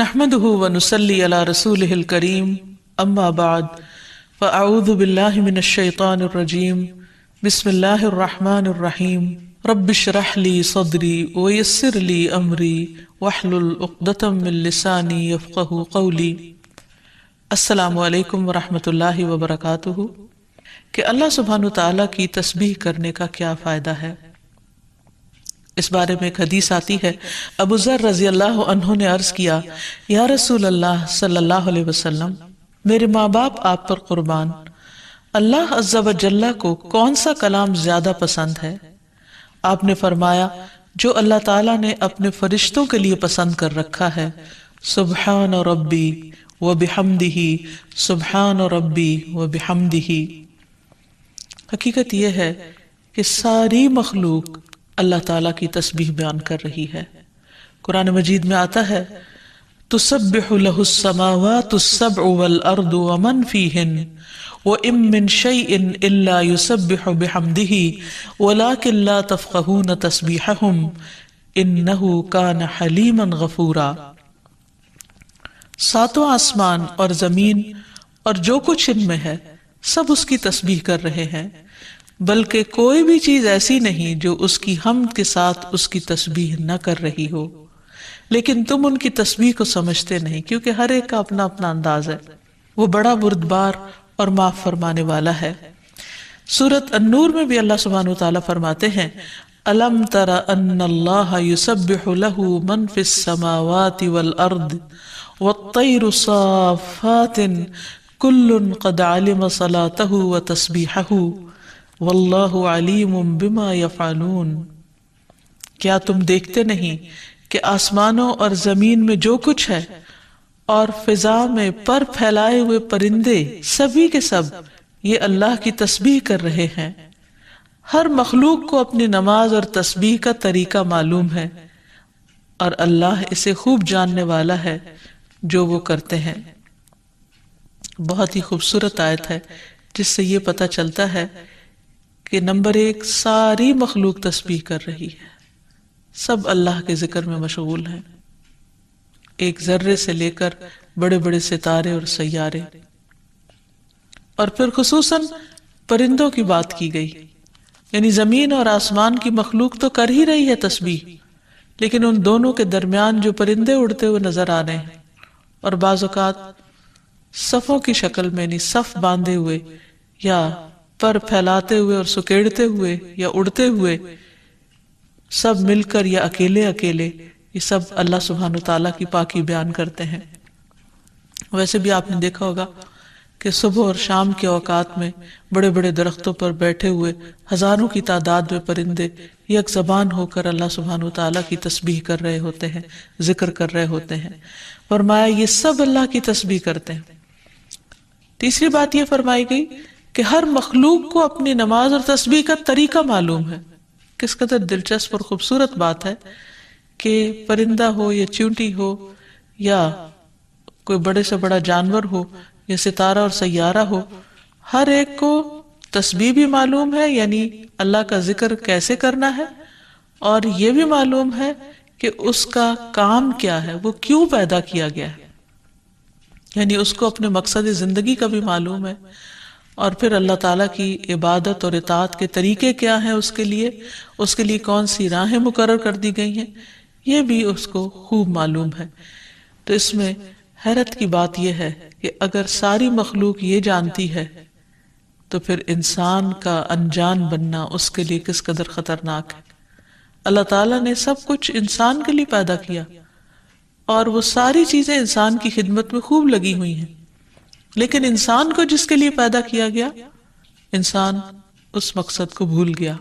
نحمده ونصلي على رسوله الكريم اما بعد فاعوذ بالله من الشيطان الرجيم بسم الله الرحمن الرحيم رب اشرح لي صدري ويسر لي امري واحلل عقدة من لساني يفقهوا قولي۔ السلام علیکم ورحمۃ اللہ وبرکاتہ۔ کہ اللہ سبحانہ تعالیٰ کی تسبیح کرنے کا کیا فائدہ ہے، اس بارے میں ایک حدیث آتی ہے۔ ابو ذر رضی اللہ عنہ نے عرض کیا، یا رسول اللہ صلی اللہ علیہ وسلم، میرے ماں باپ آپ پر قربان، اللہ عز و جل کو کون سا کلام زیادہ پسند ہے؟ آپ نے فرمایا، جو اللہ تعالیٰ نے اپنے فرشتوں کے لیے پسند کر رکھا ہے، سبحان ربی وبحمدہ، سبحان ربی وبحمدہ۔ حقیقت یہ ہے کہ ساری مخلوق اللہ تعالیٰ کی تسبیح بیان کر رہی ہے۔ قرآن مجید میں آتا ہے، تسبح لہ السماوات السبع والارض ومن فیہن وَإِن مِّن شَيْءٍ إِلَّا يُسَبِّحُ بِحَمْدِهِ وَلَكِن لَّا تَفْقَهُونَ تَسْبِيحَهُمْ إِنَّهُ كَانَ حَلِيمًا غَفُورًا۔ ساتوں آسمان اور زمین اور جو کچھ ان میں ہے سب اس کی تسبیح کر رہے ہیں، بلکہ کوئی بھی چیز ایسی نہیں جو اس کی حمد کے ساتھ اس کی تسبیح نہ کر رہی ہو، لیکن تم ان کی تسبیح کو سمجھتے نہیں، کیونکہ ہر ایک کا اپنا اپنا انداز ہے۔ وہ بڑا بردبار اور معاف فرمانے والا ہے۔ سورۃ النور میں بھی اللہ سبحانہ وتعالیٰ فرماتے ہیں، الم تر ان اللہ یسبح لہ من فی السماوات والارض والطیر صافات کل قد علم صلاتہ وتسبیحہ واللہ علیم بما یفعلون۔ کیا تم دیکھتے نہیں کہ آسمانوں اور زمین میں جو کچھ ہے اور فضا میں پر پھیلائے ہوئے پرندے سبھی کے سب یہ اللہ کی تسبیح کر رہے ہیں۔ ہر مخلوق کو اپنی نماز اور تسبیح کا طریقہ معلوم ہے، اور اللہ اسے خوب جاننے والا ہے جو وہ کرتے ہیں۔ بہت ہی خوبصورت آیت ہے جس سے یہ پتہ چلتا ہے کہ نمبر ایک، ساری مخلوق تسبیح کر رہی ہے، سب اللہ کے ذکر میں مشغول ہیں، ایک ذرے سے لے کر بڑے بڑے ستارے اور سیارے۔ اور پھر خصوصاً پرندوں کی بات کی گئی، یعنی زمین اور آسمان کی مخلوق تو کر ہی رہی ہے تسبیح، لیکن ان دونوں کے درمیان جو پرندے اڑتے ہوئے نظر آ رہے ہیں، اور بعض اوقات صفوں کی شکل میں، یعنی صف باندھے ہوئے یا پر پھیلاتے ہوئے اور سکیڑتے ہوئے یا اڑتے ہوئے، سب مل کر یا اکیلے اکیلے، یہ سب اللہ سبحانہ تعالیٰ کی پاکی بیان کرتے ہیں۔ ویسے بھی آپ نے دیکھا ہوگا کہ صبح اور شام کے اوقات میں بڑے بڑے درختوں پر بیٹھے ہوئے ہزاروں کی تعداد میں پرندے یک زبان ہو کر اللہ سبحانہ تعالیٰ کی تسبیح کر رہے ہوتے ہیں، ذکر کر رہے ہوتے ہیں۔ فرمایا یہ سب اللہ کی تسبیح کرتے ہیں۔ تیسری بات یہ فرمائی گئی کہ ہر مخلوق کو اپنی نماز اور تسبیح کا طریقہ معلوم ہے۔ کس قدر دلچسپ اور خوبصورت بات ہے کہ پرندہ ہو یا چیونٹی ہو یا کوئی بڑے سے بڑا جانور ہو یا ستارہ اور سیارہ ہو، ہر ایک کو تسبیح بھی معلوم ہے، یعنی اللہ کا ذکر کیسے کرنا ہے، اور یہ بھی معلوم ہے کہ اس کا کام کیا ہے، وہ کیوں پیدا کیا گیا ہے، یعنی اس کو اپنے مقصد زندگی کا بھی معلوم ہے، اور پھر اللہ تعالیٰ کی عبادت اور اطاعت کے طریقے کیا ہیں، اس کے لیے کون سی راہیں مقرر کر دی گئی ہیں، یہ بھی اس کو خوب معلوم ہے۔ تو اس میں حیرت کی بات یہ ہے کہ اگر ساری مخلوق یہ جانتی ہے تو پھر انسان کا انجان بننا اس کے لیے کس قدر خطرناک ہے۔ اللہ تعالیٰ نے سب کچھ انسان کے لیے پیدا کیا، اور وہ ساری چیزیں انسان کی خدمت میں خوب لگی ہوئی ہیں، لیکن انسان کو جس کے لیے پیدا کیا گیا، انسان اس مقصد کو بھول گیا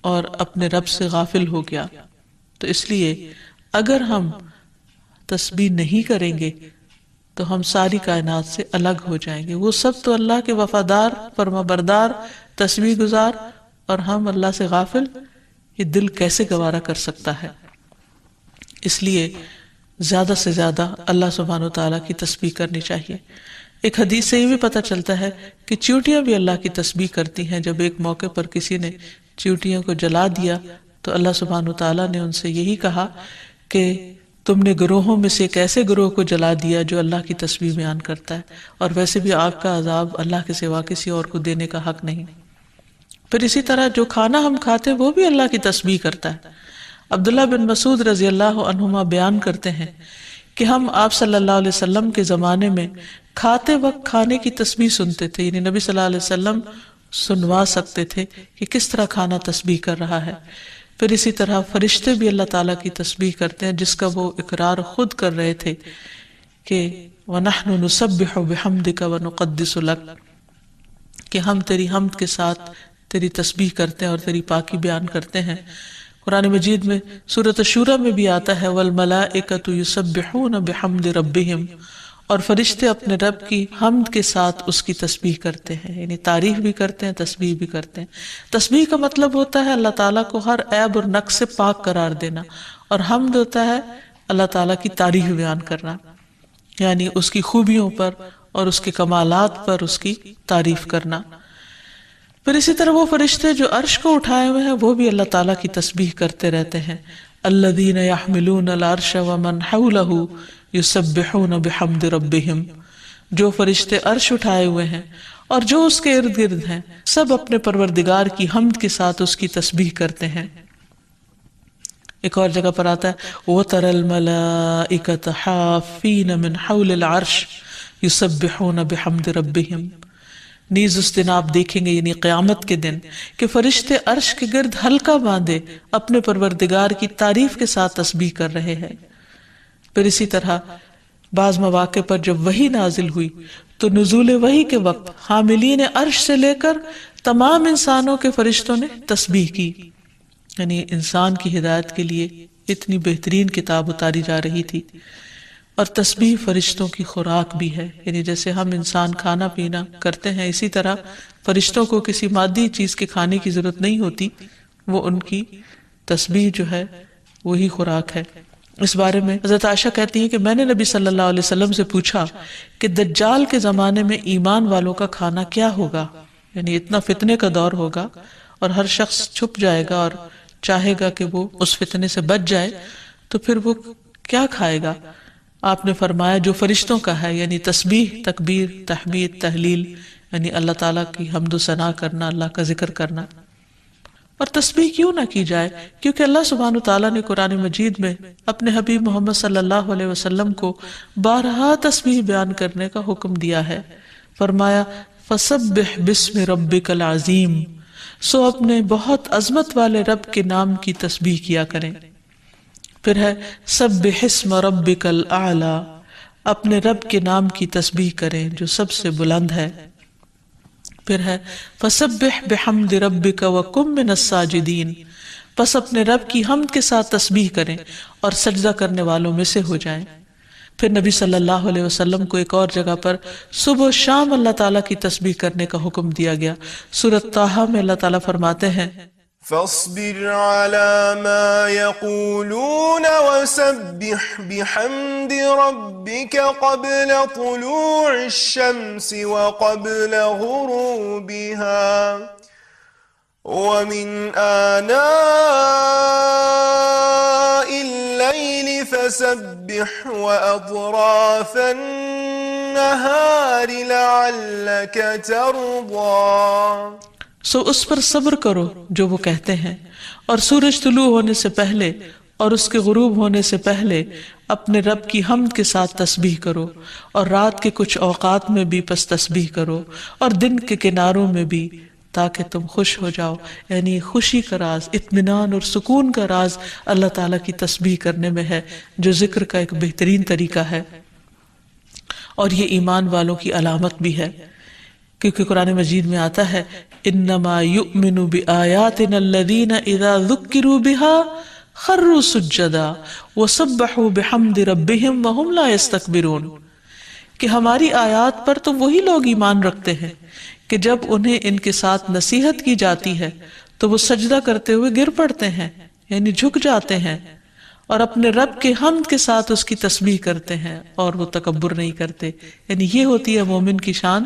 اور اپنے رب سے غافل ہو گیا۔ تو اس لیے اگر ہم تسبیح نہیں کریں گے تو ہم ساری کائنات سے الگ ہو جائیں گے۔ وہ سب تو اللہ کے وفادار، فرما بردار، تسبیح گزار، اور ہم اللہ سے غافل، یہ دل کیسے گوارا کر سکتا ہے؟ اس لیے زیادہ سے زیادہ اللہ سبحانہ وتعالیٰ کی تسبیح کرنی چاہیے۔ ایک حدیث سے یہ بھی پتہ چلتا ہے کہ چیونٹیاں بھی اللہ کی تسبیح کرتی ہیں۔ جب ایک موقع پر کسی نے چیونٹیوں کو جلا دیا تو اللہ سبحانہ وتعالیٰ نے ان سے یہی کہا کہ تم نے گروہوں میں سے ایک ایسے گروہ کو جلا دیا جو اللہ کی تسبیح بیان کرتا ہے، اور ویسے بھی آگ کا عذاب اللہ کے سوا کسی اور کو دینے کا حق نہیں۔ پھر اسی طرح جو کھانا ہم کھاتے ہیں وہ بھی اللہ کی تسبیح کرتا ہے۔ عبداللہ بن مسعود رضی اللہ عنہما بیان کرتے ہیں کہ ہم آپ صلی اللہ علیہ وسلم کے زمانے میں کھاتے وقت کھانے کی تسبیح سنتے تھے، یعنی نبی صلی اللہ علیہ وسلم سنوا سکتے تھے کہ کس طرح کھانا تسبیح کر رہا ہے۔ پھر اسی طرح فرشتے بھی اللہ تعالیٰ کی تسبیح کرتے ہیں، جس کا وہ اقرار خود کر رہے تھے کہ وَنَحْنُ نُسَبِّحُ بِحَمْدِكَ وَنُقَدِّسُ لَكَ، کہ ہم تیری حمد کے ساتھ تیری تسبیح کرتے ہیں اور تیری پاکی بیان کرتے ہیں۔ قرآن مجید میں سورۃ الشورى میں بھی آتا ہے وَالْمَلَائِكَةُ يُسَبِّحُونَ بِحَمْدِ رَبِّهِمْ، اور فرشتے اپنے رب کی حمد کے ساتھ اس کی تسبیح کرتے ہیں، یعنی تعریف بھی کرتے ہیں، تسبیح بھی کرتے ہیں۔ تسبیح کا مطلب ہوتا ہے اللہ تعالیٰ کو ہر عیب اور نقص سے پاک قرار دینا، اور حمد ہوتا ہے اللہ تعالیٰ کی تعریف بیان کرنا، یعنی اس کی خوبیوں پر اور اس کے کمالات پر اس کی تعریف کرنا۔ پھر اسی طرح وہ فرشتے جو عرش کو اٹھائے ہوئے ہیں وہ بھی اللہ تعالیٰ کی تسبیح کرتے رہتے ہیں۔ الذین یحملون العرش ومن حولہ یسبحون بحمد ربہم، جو فرشتے عرش اٹھائے ہوئے ہیں اور جو اس کے ارد گرد ہیں سب اپنے پروردگار کی حمد کے ساتھ اس کی تسبیح کرتے ہیں۔ ایک اور جگہ پر آتا ہے وَتَرَى الْمَلَائِكَةَ حَافِّينَ مِنْ حَوْلِ الْعَرْشِ يُسَبِّحُونَ بِحَمْدِ رَبِّهِمْ، نیز اس دن آپ دیکھیں گے، یعنی قیامت کے دن، کہ فرشتے عرش کے گرد حلقہ باندھے اپنے پروردگار کی تعریف کے ساتھ تسبیح کر رہے ہیں۔ پھر اسی طرح بعض مواقع پر جب وحی نازل ہوئی تو نزول وحی کے وقت حاملین عرش سے لے کر تمام انسانوں کے فرشتوں نے تسبیح کی، یعنی انسان کی ہدایت کے لیے اتنی بہترین کتاب اتاری جا رہی تھی۔ اور تسبیح فرشتوں کی خوراک بھی ہے، یعنی جیسے ہم انسان کھانا پینا کرتے ہیں اسی طرح فرشتوں کو کسی مادی چیز کے کھانے کی ضرورت نہیں ہوتی، وہ ان کی تسبیح جو ہے وہی خوراک ہے۔ اس بارے میں حضرت عائشہ کہتی ہیں کہ میں نے نبی صلی اللہ علیہ وسلم سے پوچھا کہ دجال کے زمانے میں ایمان والوں کا کھانا کیا ہوگا، یعنی اتنا فتنے کا دور ہوگا اور ہر شخص چھپ جائے گا اور چاہے گا کہ وہ اس فتنے سے بچ جائے، تو پھر وہ کیا کھائے گا؟ آپ نے فرمایا جو فرشتوں کا ہے، یعنی تسبیح، تکبیر، تحمید، تحلیل، یعنی اللہ تعالیٰ کی حمد و ثنا کرنا، اللہ کا ذکر کرنا۔ اور تسبیح کیوں نہ کی جائے؟ کیونکہ اللہ سبحانہ وتعالیٰ نے قرآن مجید میں اپنے حبیب محمد صلی اللہ علیہ وسلم کو بارہا تسبیح بیان کرنے کا حکم دیا ہے۔ فرمایا فَسَبِّحْ بِاسْمِ رَبِّكَ الْعَظِيمِ، سو اپنے بہت عظمت والے رب کے نام کی تسبیح کیا کریں۔ پھر ہے سبح اسم ربک الاعلی، اپنے رب کے نام کی تسبیح کریں جو سب سے بلند ہے۔ پھر ہے فسبح بحمد ربک وکن من الساجدین، پس اپنے رب کی حمد کے ساتھ تسبیح کریں اور سجدہ کرنے والوں میں سے ہو جائیں۔ پھر نبی صلی اللہ علیہ وسلم کو ایک اور جگہ پر صبح و شام اللہ تعالیٰ کی تسبیح کرنے کا حکم دیا گیا۔ سورۃ طٰہٰ میں اللہ تعالیٰ فرماتے ہیں فاصبر على ما يقولون وسبح بحمد ربك قبل طلوع الشمس وقبل غروبها ومن آناء الليل فسبح وأطراف النهار لعلك ترضى، سو اس پر صبر کرو جو وہ کہتے ہیں، اور سورج طلوع ہونے سے پہلے اور اس کے غروب ہونے سے پہلے اپنے رب کی حمد کے ساتھ تسبیح کرو، اور رات کے کچھ اوقات میں بھی پس تسبیح کرو، اور دن کے کناروں میں بھی، تاکہ تم خوش ہو جاؤ۔ یعنی خوشی کا راز، اطمینان اور سکون کا راز اللہ تعالیٰ کی تسبیح کرنے میں ہے، جو ذکر کا ایک بہترین طریقہ ہے، اور یہ ایمان والوں کی علامت بھی ہے، کیونکہ قرآن مجید میں آتا ہے انما یؤمن بآیاتنا الذین اذا ذکروا بها خروا سجدا وسبحوا بحمد ربهم وهم لا يستكبرون، کہ ہماری آیات پر تو وہی لوگ ایمان رکھتے ہیں کہ جب انہیں ان کے ساتھ نصیحت کی جاتی ہے تو وہ سجدہ کرتے ہوئے گر پڑتے ہیں، یعنی جھک جاتے ہیں، اور اپنے رب کے حمد کے ساتھ اس کی تسبیح کرتے ہیں اور وہ تکبر نہیں کرتے۔ یعنی یہ ہوتی ہے مومن کی شان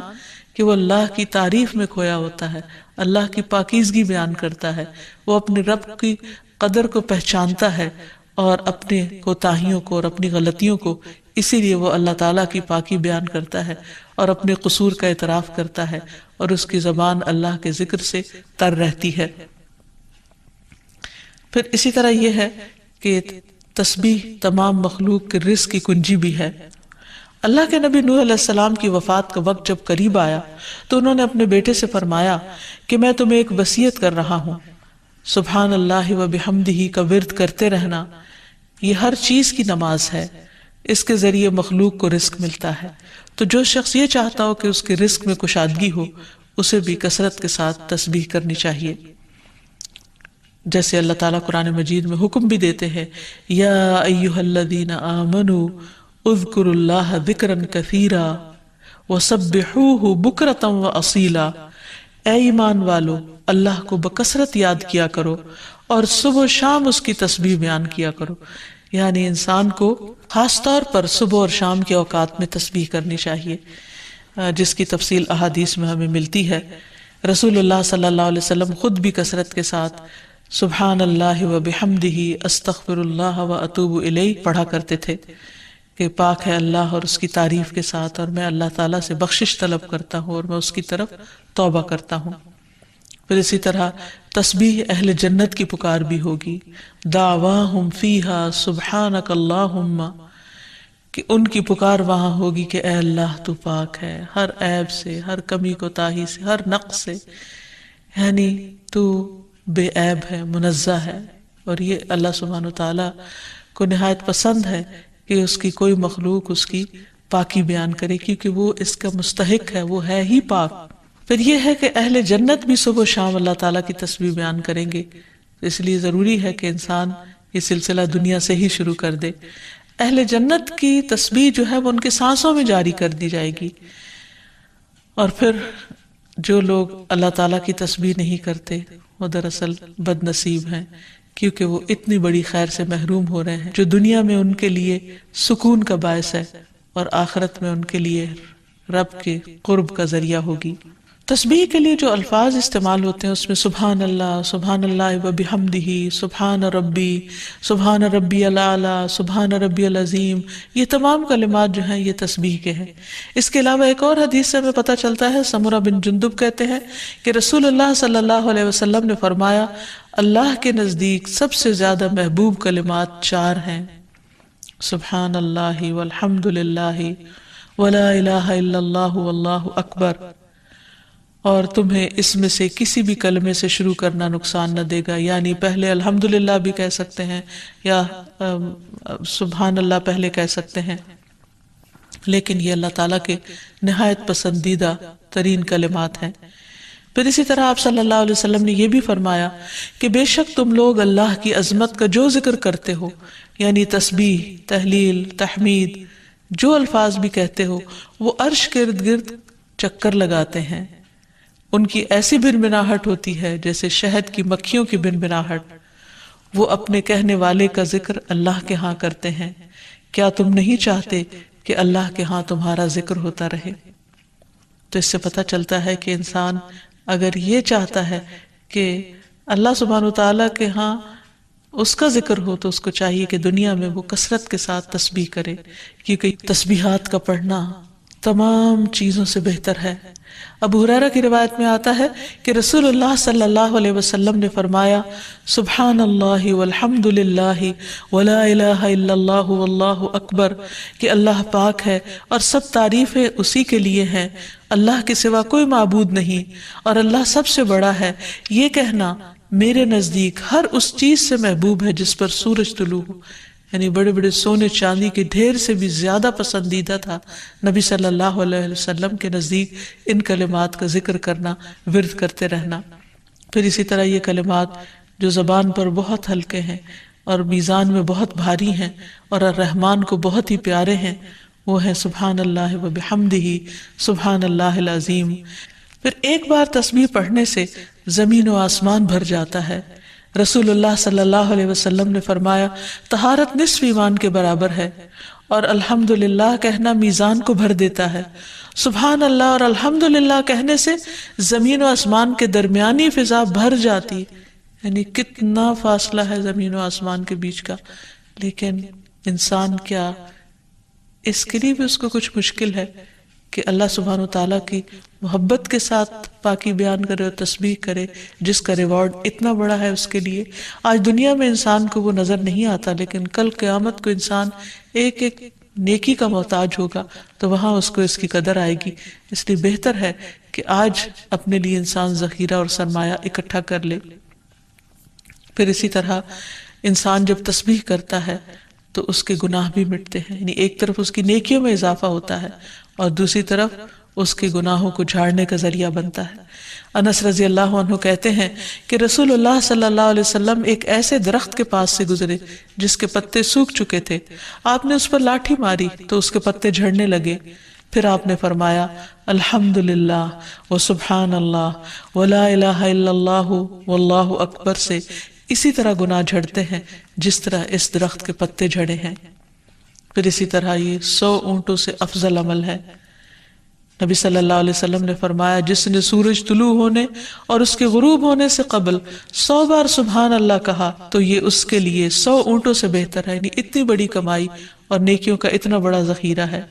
کہ وہ اللہ کی تعریف میں کھویا ہوتا ہے، اللہ کی پاکیزگی بیان کرتا ہے، وہ اپنے رب کی قدر کو پہچانتا ہے اور اپنے کوتاہیوں کو اور اپنی غلطیوں کو، اسی لیے وہ اللہ تعالیٰ کی پاکی بیان کرتا ہے اور اپنے قصور کا اعتراف کرتا ہے، اور اس کی زبان اللہ کے ذکر سے تر رہتی ہے۔ پھر اسی طرح یہ ہے کہ تسبیح تمام مخلوق کے رزق کی کنجی بھی ہے۔ اللہ کے نبی نوح علیہ السلام کی وفات کا وقت جب قریب آیا تو انہوں نے اپنے بیٹے سے فرمایا کہ میں تمہیں ایک وصیت کر رہا ہوں، سبحان اللہ و بحمدہ کا ورد کرتے رہنا، یہ ہر چیز کی نماز ہے، اس کے ذریعے مخلوق کو رزق ملتا ہے، تو جو شخص یہ چاہتا ہو کہ اس کے رزق میں کشادگی ہو اسے بھی کثرت کے ساتھ تسبیح کرنی چاہیے۔ جیسے اللہ تعالیٰ قرآن مجید میں حکم بھی دیتے ہیں، یا ایھا الذین آمنوا اذکروا اللہ ذکرا کثیرا وسبحوہ بکرۃ واصیلا، اے ایمان والو اللہ کو بکثرت یاد کیا کرو اور صبح و شام اس کی تسبیح بیان کیا کرو۔ یعنی انسان کو خاص طور پر صبح اور شام کے اوقات میں تسبیح کرنی چاہیے، جس کی تفصیل احادیث میں ہمیں ملتی ہے۔ رسول اللہ صلی اللہ علیہ وسلم خود بھی کثرت کے ساتھ سبحان اللہ و بحمدہ استغفر اللہ و اتوب الیہ پڑھا کرتے تھے کہ پاک ہے اللہ اور اس کی تعریف کے ساتھ، اور میں اللہ تعالیٰ سے بخشش طلب کرتا ہوں اور میں اس کی طرف توبہ کرتا ہوں۔ پھر اسی طرح تسبیح اہل جنت کی پکار بھی ہوگی، دعواہم فیہا سبحانک اللہم، کہ ان کی پکار وہاں ہوگی کہ اے اللہ تو پاک ہے ہر عیب سے، ہر کمی کوتاہی سے، ہر نقص سے، یعنی تو بے عیب ہے، منزہ ہے۔ اور یہ اللہ سبحانہ وتعالیٰ کو نہایت پسند ہے کہ اس کی کوئی مخلوق اس کی پاکی بیان کرے، کیونکہ وہ اس کا مستحق ہے، وہ ہے ہی پاک۔ پھر یہ ہے کہ اہل جنت بھی صبح و شام اللہ تعالیٰ کی تسبیح بیان کریں گے، اس لیے ضروری ہے کہ انسان یہ سلسلہ دنیا سے ہی شروع کر دے۔ اہل جنت کی تسبیح جو ہے وہ ان کے سانسوں میں جاری کر دی جائے گی، اور پھر جو لوگ اللہ تعالیٰ کی تسبیح نہیں کرتے وہ دراصل بد نصیب ہیں، کیونکہ وہ اتنی بڑی خیر سے محروم ہو رہے ہیں جو دنیا میں ان کے لیے سکون کا باعث ہے اور آخرت میں ان کے لیے رب کے قرب کا ذریعہ ہوگی۔ تسبیح کے لیے جو الفاظ استعمال ہوتے ہیں اس میں سبحان اللہ و بحمدہ، سبحان ربی الاعلی، سبحان ربی العظیم، یہ تمام کلمات جو ہیں یہ تسبیح کے ہیں۔ اس کے علاوہ ایک اور حدیث سے ہمیں پتہ چلتا ہے، سمرہ بن جندب کہتے ہیں کہ رسول اللہ صلی اللہ علیہ وسلم نے فرمایا، اللہ کے نزدیک سب سے زیادہ محبوب کلمات 4 ہیں، سبحان اللہ والحمد للہ ولا الہ الا اللہ واللہ اکبر، اور تمہیں اس میں سے کسی بھی کلمے سے شروع کرنا نقصان نہ دے گا، یعنی پہلے الحمدللہ بھی کہہ سکتے ہیں یا سبحان اللہ پہلے کہہ سکتے ہیں، لیکن یہ اللہ تعالیٰ کے نہایت پسندیدہ ترین کلمات ہیں۔ پھر اسی طرح آپ صلی اللہ علیہ وسلم نے یہ بھی فرمایا کہ بے شک تم لوگ اللہ کی عظمت کا جو ذکر کرتے ہو، یعنی تسبیح، تحلیل، تحمید، جو الفاظ بھی کہتے ہو، وہ عرش کے ارد گرد چکر لگاتے ہیں، ان کی ایسی بنبناہٹ ہوتی ہے جیسے شہد کی مکھیوں کی بنبناہٹ، وہ اپنے کہنے والے کا ذکر اللہ کے ہاں کرتے ہیں، کیا تم نہیں چاہتے کہ اللہ کے ہاں تمہارا ذکر ہوتا رہے؟ تو اس سے پتہ چلتا ہے کہ انسان اگر یہ چاہتا ہے کہ اللہ سبحانہ وتعالیٰ کے ہاں اس کا ذکر ہو تو اس کو چاہیے کہ دنیا میں وہ کثرت کے ساتھ تسبیح کرے، کیونکہ تسبیحات کا پڑھنا تمام چیزوں سے بہتر ہے۔ ابو ہریرہ کی روایت میں آتا ہے کہ رسول اللہ صلی اللہ علیہ وسلم نے فرمایا، سبحان اللہ والحمد للہ ولا الہ الا اللہ واللہ اکبر، کہ اللہ پاک ہے اور سب تعریفیں اسی کے لیے ہیں، اللہ کے سوا کوئی معبود نہیں اور اللہ سب سے بڑا ہے، یہ کہنا میرے نزدیک ہر اس چیز سے محبوب ہے جس پر سورج طلوع ہو، یعنی بڑے بڑے سونے چاندی کے ڈھیر سے بھی زیادہ پسندیدہ تھا نبی صلی اللہ علیہ وسلم کے نزدیک ان کلمات کا ذکر کرنا، ورد کرتے رہنا۔ پھر اسی طرح یہ کلمات جو زبان پر بہت ہلکے ہیں اور میزان میں بہت بھاری ہیں اور الرحمن کو بہت ہی پیارے ہیں، وہ ہیں سبحان اللہ و بحمدہ، سبحان اللہ العظیم۔ پھر ایک بار تسبیح پڑھنے سے زمین و آسمان بھر جاتا ہے۔ رسول اللہ صلی اللہ علیہ وسلم نے فرمایا، طہارت نصف ایمان کے برابر ہے، اور الحمدللہ کہنا میزان کو بھر دیتا ہے۔ سبحان اللہ اور الحمدللہ کہنے سے زمین و آسمان کے درمیانی فضا بھر جاتی، یعنی کتنا فاصلہ ہے زمین و آسمان کے بیچ کا، لیکن انسان کیا اس کے لیے بھی اس کو کچھ مشکل ہے کہ اللہ سبحانہ وتعالیٰ کی محبت کے ساتھ پاکی بیان کرے اور تسبیح کرے جس کا ریوارڈ اتنا بڑا ہے اس کے لیے. آج دنیا میں انسان کو وہ نظر نہیں آتا، لیکن کل قیامت کو انسان ایک ایک نیکی کا محتاج ہوگا تو وہاں اس کو اس کی قدر آئے گی. اس لیے بہتر ہے کہ آج اپنے لیے انسان ذخیرہ اور سرمایہ اکٹھا کر لے. پھر اسی طرح انسان جب تسبیح کرتا ہے تو اس کے گناہ بھی مٹتے ہیں، یعنی ایک طرف اس کی نیکیوں میں اضافہ ہوتا ہے اور دوسری طرف اس کے گناہوں کو جھاڑنے کا ذریعہ بنتا ہے. انس رضی اللہ عنہ کہتے ہیں کہ رسول اللہ صلی اللہ علیہ وسلم ایک ایسے درخت کے پاس سے گزرے جس کے پتے سوکھ چکے تھے. آپ نے اس پر لاٹھی ماری تو اس کے پتے جھڑنے لگے. پھر آپ نے فرمایا الحمدللہ وسبحان اللہ ولا الہ الا اللہ واللہ اکبر سے اسی طرح گناہ جھڑتے ہیں جس طرح اس درخت کے پتے جھڑے ہیں. پھر اسی طرح یہ 100 اونٹوں سے افضل عمل ہے. نبی صلی اللہ علیہ وسلم نے فرمایا جس نے سورج طلوع ہونے اور اس کے غروب ہونے سے قبل 100 بار سبحان اللہ کہا تو یہ اس کے لیے 100 اونٹوں سے بہتر ہے. یعنی اتنی بڑی کمائی اور نیکیوں کا اتنا بڑا ذخیرہ ہے.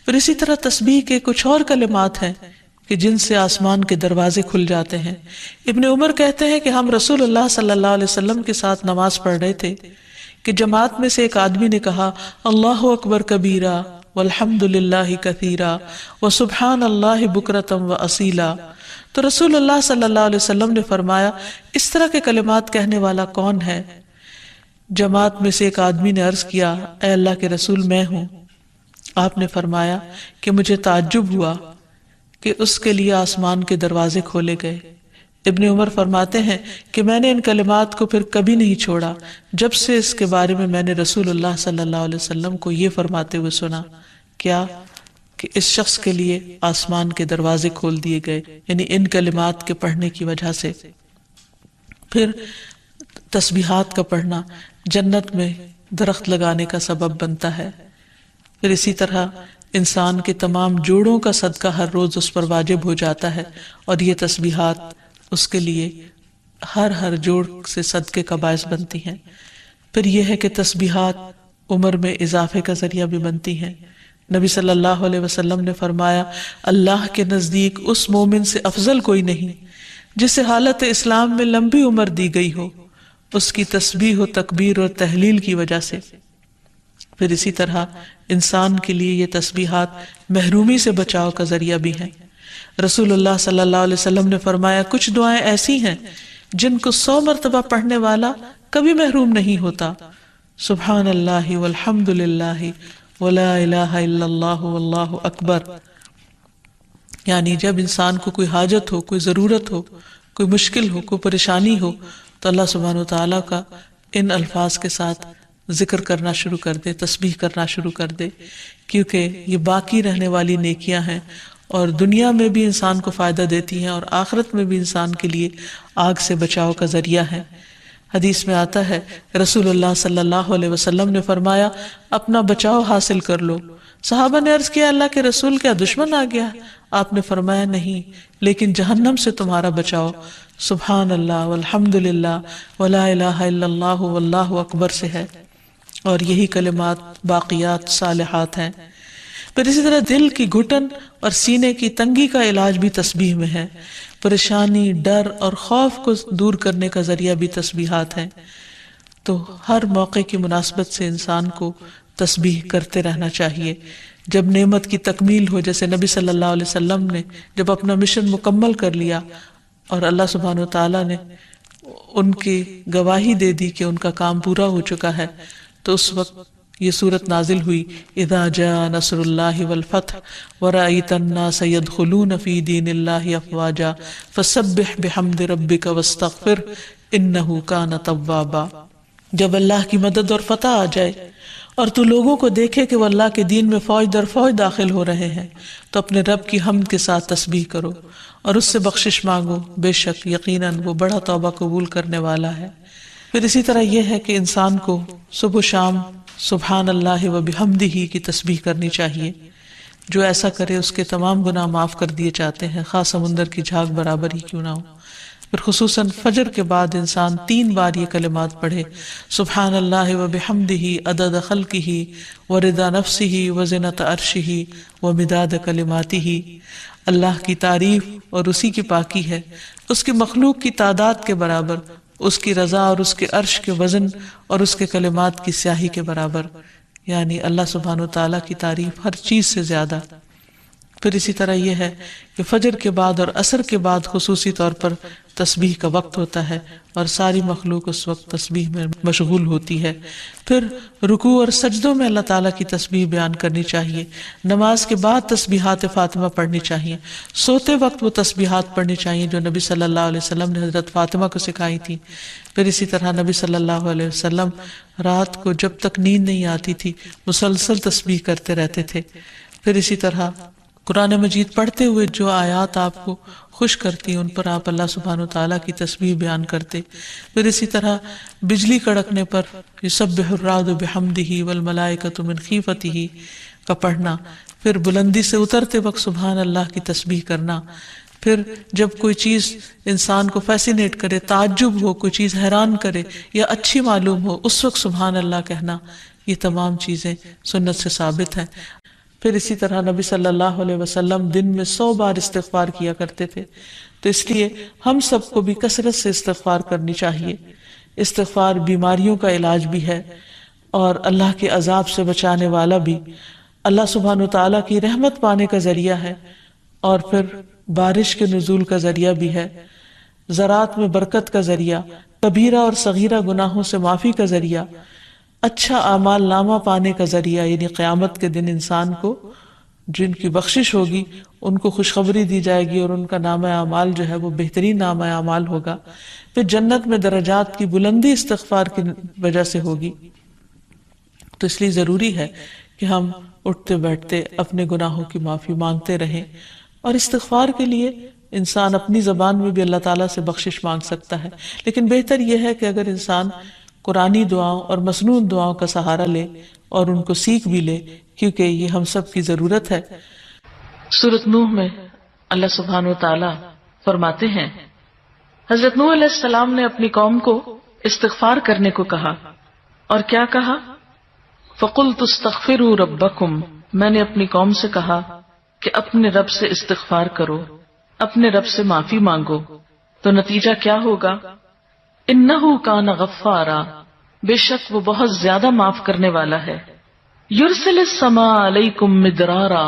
پھر اسی طرح تسبیح کے کچھ اور کلمات ہیں کہ جن سے آسمان کے دروازے کھل جاتے ہیں. ابن عمر کہتے ہیں کہ ہم رسول اللہ صلی اللہ علیہ وسلم کے ساتھ نماز پڑھ رہے تھے کہ جماعت میں سے ایک آدمی نے کہا اللہ اکبر کبیرہ والحمد للہ کثیرا وسبحان اللہ بکرۃ واصیلا. تو رسول اللہ صلی اللہ علیہ وسلم نے فرمایا اس طرح کے کلمات کہنے والا کون ہے؟ جماعت میں سے ایک آدمی نے عرض کیا اے اللہ کے رسول میں ہوں. آپ نے فرمایا کہ مجھے تعجب ہوا کہ اس کے لیے آسمان کے دروازے کھولے گئے. ابن عمر فرماتے ہیں کہ میں نے ان کلمات کو پھر کبھی نہیں چھوڑا جب سے اس کے بارے میں نے رسول اللہ صلی اللہ علیہ وسلم کو یہ فرماتے ہوئے سنا کیا کہ اس شخص کے لیے آسمان کے دروازے کھول دیے گئے، یعنی ان کلمات کے پڑھنے کی وجہ سے. پھر تسبیحات کا پڑھنا جنت میں درخت لگانے کا سبب بنتا ہے. پھر اسی طرح انسان کے تمام جوڑوں کا صدقہ ہر روز اس پر واجب ہو جاتا ہے اور یہ تسبیحات اس کے لیے ہر جوڑ سے صدقے کا باعث بنتی ہیں. پھر یہ ہے کہ تسبیحات عمر میں اضافے کا ذریعہ بھی بنتی ہیں. نبی صلی اللہ علیہ وسلم نے فرمایا اللہ کے نزدیک اس مومن سے افضل کوئی نہیں جسے حالت اسلام میں لمبی عمر دی گئی ہو اس کی تسبیح و تکبیر اور تحلیل کی وجہ سے. پھر اسی طرح انسان کے لیے یہ تسبیحات محرومی سے بچاؤ کا ذریعہ بھی ہیں. رسول اللہ صلی اللہ علیہ وسلم نے فرمایا کچھ دعائیں ایسی ہیں جن کو 100 مرتبہ پڑھنے والا کبھی محروم نہیں ہوتا. سبحان اللہ والحمد للہ ولا الہ الا اللہ واللہ اکبر. یعنی جب انسان کو کوئی حاجت ہو، کوئی ضرورت ہو، کوئی مشکل ہو، کوئی پریشانی ہو تو اللہ سبحانہ وتعالیٰ کا ان الفاظ کے ساتھ ذکر کرنا شروع کر دے، تسبیح کرنا شروع کر دے، کیونکہ یہ باقی رہنے والی نیکیاں ہیں اور دنیا میں بھی انسان کو فائدہ دیتی ہیں اور آخرت میں بھی انسان کے لیے آگ سے بچاؤ کا ذریعہ ہے. حدیث میں آتا ہے رسول اللہ صلی اللہ علیہ وسلم نے فرمایا اپنا بچاؤ حاصل کر لو. صحابہ نے عرض کیا اللہ کے رسول کیا دشمن آ گیا؟ آپ نے فرمایا نہیں، لیکن جہنم سے تمہارا بچاؤ سبحان اللہ والحمد للہ ولا الہ الا اللہ واللہ اکبر سے ہے. اور یہی کلمات باقیات صالحات ہیں. پھر اسی طرح دل کی گھٹن اور سینے کی تنگی کا علاج بھی تسبیح میں ہے. پریشانی، ڈر اور خوف کو دور کرنے کا ذریعہ بھی تسبیحات ہیں. تو ہر موقع کی مناسبت سے انسان کو تسبیح کرتے رہنا چاہیے. جب نعمت کی تکمیل ہو، جیسے نبی صلی اللہ علیہ وسلم نے جب اپنا مشن مکمل کر لیا اور اللہ سبحانہ وتعالیٰ نے ان کی گواہی دے دی کہ ان کا کام پورا ہو چکا ہے، تو اس وقت یہ صورت نازل ہوئی اذا جاء نصر اللہ والفتح ورأیت الناس يدخلون فی دین اللہ افواجا فسبح بحمد ربک واستغفر انہ کان توابا. جب اللہ کی مدد اور فتح آ جائے اور تو لوگوں کو دیکھے کہ وہ اللہ کے دین میں فوج در فوج داخل ہو رہے ہیں تو اپنے رب کی حمد کے ساتھ تسبیح کرو اور اس سے بخشش مانگو، بے شک یقیناً وہ بڑا توبہ قبول کرنے والا ہے. پھر اسی طرح یہ ہے کہ انسان کو صبح و شام سبحان اللہ و بحمدہ کی تسبیح کرنی چاہیے. جو ایسا کرے اس کے تمام گناہ معاف کر دیے جاتے ہیں، خاص سمندر کی جھاگ برابر ہی کیوں نہ ہو. پھر خصوصاً فجر کے بعد انسان 3 بار یہ کلمات پڑھے، سبحان اللہ و بحمدہ عدد خلقہ و رضا نفسہ و زنۃ عرشہ و مداد کلماتہ، اللہ کی تعریف اور اسی کی پاکی ہے، اس کی مخلوق کی تعداد کے برابر، اس کی رضا اور اس کے عرش کے وزن اور اس کے کلمات کی سیاہی کے برابر، یعنی اللہ سبحانہ و تعالیٰ کی تعریف ہر چیز سے زیادہ۔ پھر اسی طرح یہ ہے کہ فجر کے بعد اور عصر کے بعد خصوصی طور پر تسبیح کا وقت ہوتا ہے اور ساری مخلوق اس وقت تسبیح میں مشغول ہوتی ہے۔ پھر رکوع اور سجدوں میں اللہ تعالیٰ کی تسبیح بیان کرنی چاہیے، نماز کے بعد تسبیحات فاطمہ پڑھنی چاہیے، سوتے وقت وہ تسبیحات پڑھنی چاہیے جو نبی صلی اللہ علیہ وسلم نے حضرت فاطمہ کو سکھائی تھی۔ پھر اسی طرح نبی صلی اللہ علیہ وسلم رات کو جب تک نیند نہیں آتی تھی مسلسل تسبیح کرتے رہتے تھے۔ پھر اسی طرح قرآن مجید پڑھتے ہوئے جو آیات آپ کو خوش کرتی ہیں ان پر آپ اللہ سبحانہ وتعالیٰ کی تسبیح بیان کرتے۔ پھر اسی طرح بجلی کڑکنے پر یسبح الرعد بحمدہ والملائکۃ من خیفتہ کا پڑھنا، پھر بلندی سے اترتے وقت سبحان اللہ کی تسبیح کرنا، پھر جب کوئی چیز انسان کو فیسینیٹ کرے، تعجب ہو، کوئی چیز حیران کرے یا اچھی معلوم ہو، اس وقت سبحان اللہ کہنا، یہ تمام چیزیں سنت سے ثابت ہیں۔ پھر اسی طرح نبی صلی اللہ علیہ وسلم دن میں 100 بار استغفار کیا کرتے تھے، تو اس لیے ہم سب کو بھی کثرت سے استغفار کرنی چاہیے۔ استغفار بیماریوں کا علاج بھی ہے اور اللہ کے عذاب سے بچانے والا بھی، اللہ سبحانہ وتعالیٰ کی رحمت پانے کا ذریعہ ہے، اور پھر بارش کے نزول کا ذریعہ بھی ہے، زراعت میں برکت کا ذریعہ، کبیرہ اور صغیرہ گناہوں سے معافی کا ذریعہ، اچھا اعمال نامہ پانے کا ذریعہ، یعنی قیامت کے دن انسان کو جن کی بخشش ہوگی ان کو خوشخبری دی جائے گی اور ان کا نامہ اعمال جو ہے وہ بہترین نامہ اعمال ہوگا۔ پھر جنت میں درجات کی بلندی استغفار کی وجہ سے ہوگی۔ تو اس لیے ضروری ہے کہ ہم اٹھتے بیٹھتے اپنے گناہوں کی معافی مانگتے رہیں، اور استغفار کے لیے انسان اپنی زبان میں بھی اللہ تعالیٰ سے بخشش مانگ سکتا ہے، لیکن بہتر یہ ہے کہ اگر انسان قرآنی دعاؤں اور مسنون دعاؤں کا سہارا لے اور ان کو سیکھ بھی لے، کیونکہ یہ ہم سب کی ضرورت ہے۔ سورۃ نوح میں اللہ سبحانہ وتعالی فرماتے ہیں، حضرت نوح علیہ السلام نے اپنی قوم کو استغفار کرنے کو کہا، اور کیا کہا؟ فَقُلْتُ اسْتَغْفِرُوا رَبَّكُمْ، میں نے اپنی قوم سے کہا کہ اپنے رب سے استغفار کرو، اپنے رب سے معافی مانگو۔ تو نتیجہ کیا ہوگا؟ اِنَّهُ كَانَ غَفَّارًا، بے شک وہ بہت زیادہ معاف کرنے والا ہے۔ یرسل السماء علیکم مدرارا،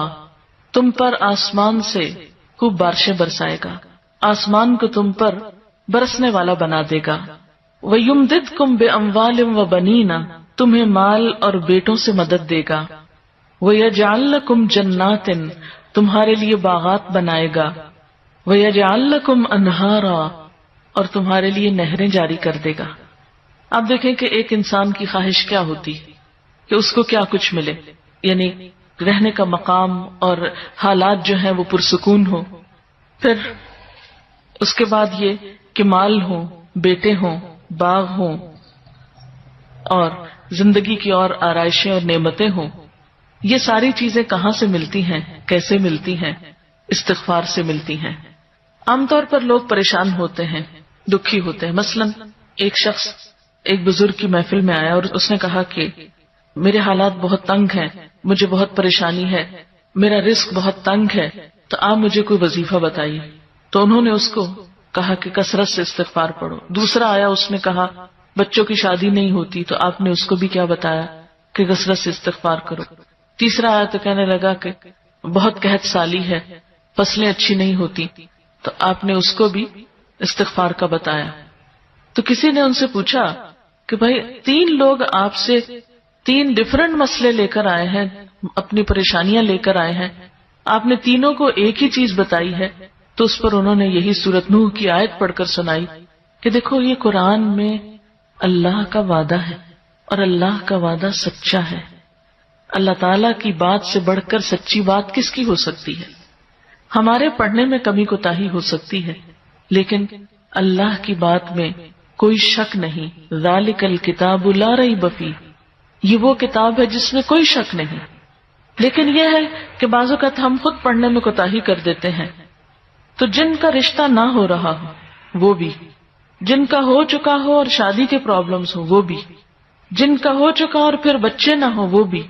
تم پر آسمان سے خوب بارشیں برسائے گا، آسمان کو تم پر برسنے والا بنا دے گا۔ وَيُمْدِدْكُمْ بِأَمْوَالٍ وَبَنِينَ، تمہیں مال اور بیٹوں سے مدد دے گا۔ وَيَجْعَلْ لَكُمْ جَنَّاتٍ، تمہارے لیے باغات بنائے گا۔ وَيَجْعَلْ لَكُمْ أَنْهَارًا، اور تمہارے لیے نہریں جاری کر دے گا۔ آپ دیکھیں کہ ایک انسان کی خواہش کیا ہوتی کہ اس کو کیا کچھ ملے، یعنی رہنے کا مقام اور حالات جو ہیں وہ پرسکون ہو، پھر اس کے بعد یہ کہ مال ہو، بیٹے ہوں، باغ ہوں، اور زندگی کی اور آرائشیں اور نعمتیں ہوں۔ یہ ساری چیزیں کہاں سے ملتی ہیں، کیسے ملتی ہیں؟ استغفار سے ملتی ہیں۔ عام طور پر لوگ پریشان ہوتے ہیں، دکھی ہوتے ہیں۔ مثلا ایک شخص ایک بزرگ کی محفل میں آیا اور اس نے کہا کہ میرے حالات بہت تنگ ہیں، مجھے بہت پریشانی ہے، میرا رزق بہت تنگ ہے، تو آپ مجھے کوئی وظیفہ بتائیے۔ تو انہوں نے اس کو کہا کہ کثرت سے استغفار پڑھو۔ دوسرا آیا، اس نے کہا بچوں کی شادی نہیں ہوتی، تو آپ نے اس کو بھی کیا بتایا کہ کثرت سے استغفار کرو۔ تیسرا آیا تو کہنے لگا کہ بہت قحط سالی ہے، فصلیں اچھی نہیں ہوتی، تو آپ نے اس کو بھی استغفار کا بتایا۔ تو کسی نے ان سے پوچھا کہ بھائی 3 لوگ آپ سے 3 ڈفرنٹ مسئلے لے کر آئے ہیں، اپنی پریشانیاں لے کر آئے ہیں، آپ نے تینوں کو ایک ہی چیز بتائی ہے۔ تو اس پر انہوں نے یہی سورۃ نوح کی آیت پڑھ کر سنائی کہ دیکھو یہ قرآن میں اللہ کا وعدہ ہے اور اللہ کا وعدہ سچا ہے۔ اللہ تعالیٰ کی بات سے بڑھ کر سچی بات کس کی ہو سکتی ہے؟ ہمارے پڑھنے میں کمی کوتاہی ہو سکتی ہے، لیکن اللہ کی بات میں کوئی شک نہیں۔ ذالک الکتاب لا ریب فیہ، یہ وہ کتاب ہے جس میں کوئی شک نہیں۔ لیکن یہ ہے کہ بعض اوقات ہم خود پڑھنے میں کوتاہی کر دیتے ہیں، تو جن کا رشتہ نہ ہو رہا ہو وہ بھی، جن کا ہو چکا ہو اور شادی کے پرابلمز ہو وہ بھی، جن کا ہو چکا اور پھر بچے نہ ہو وہ بھی،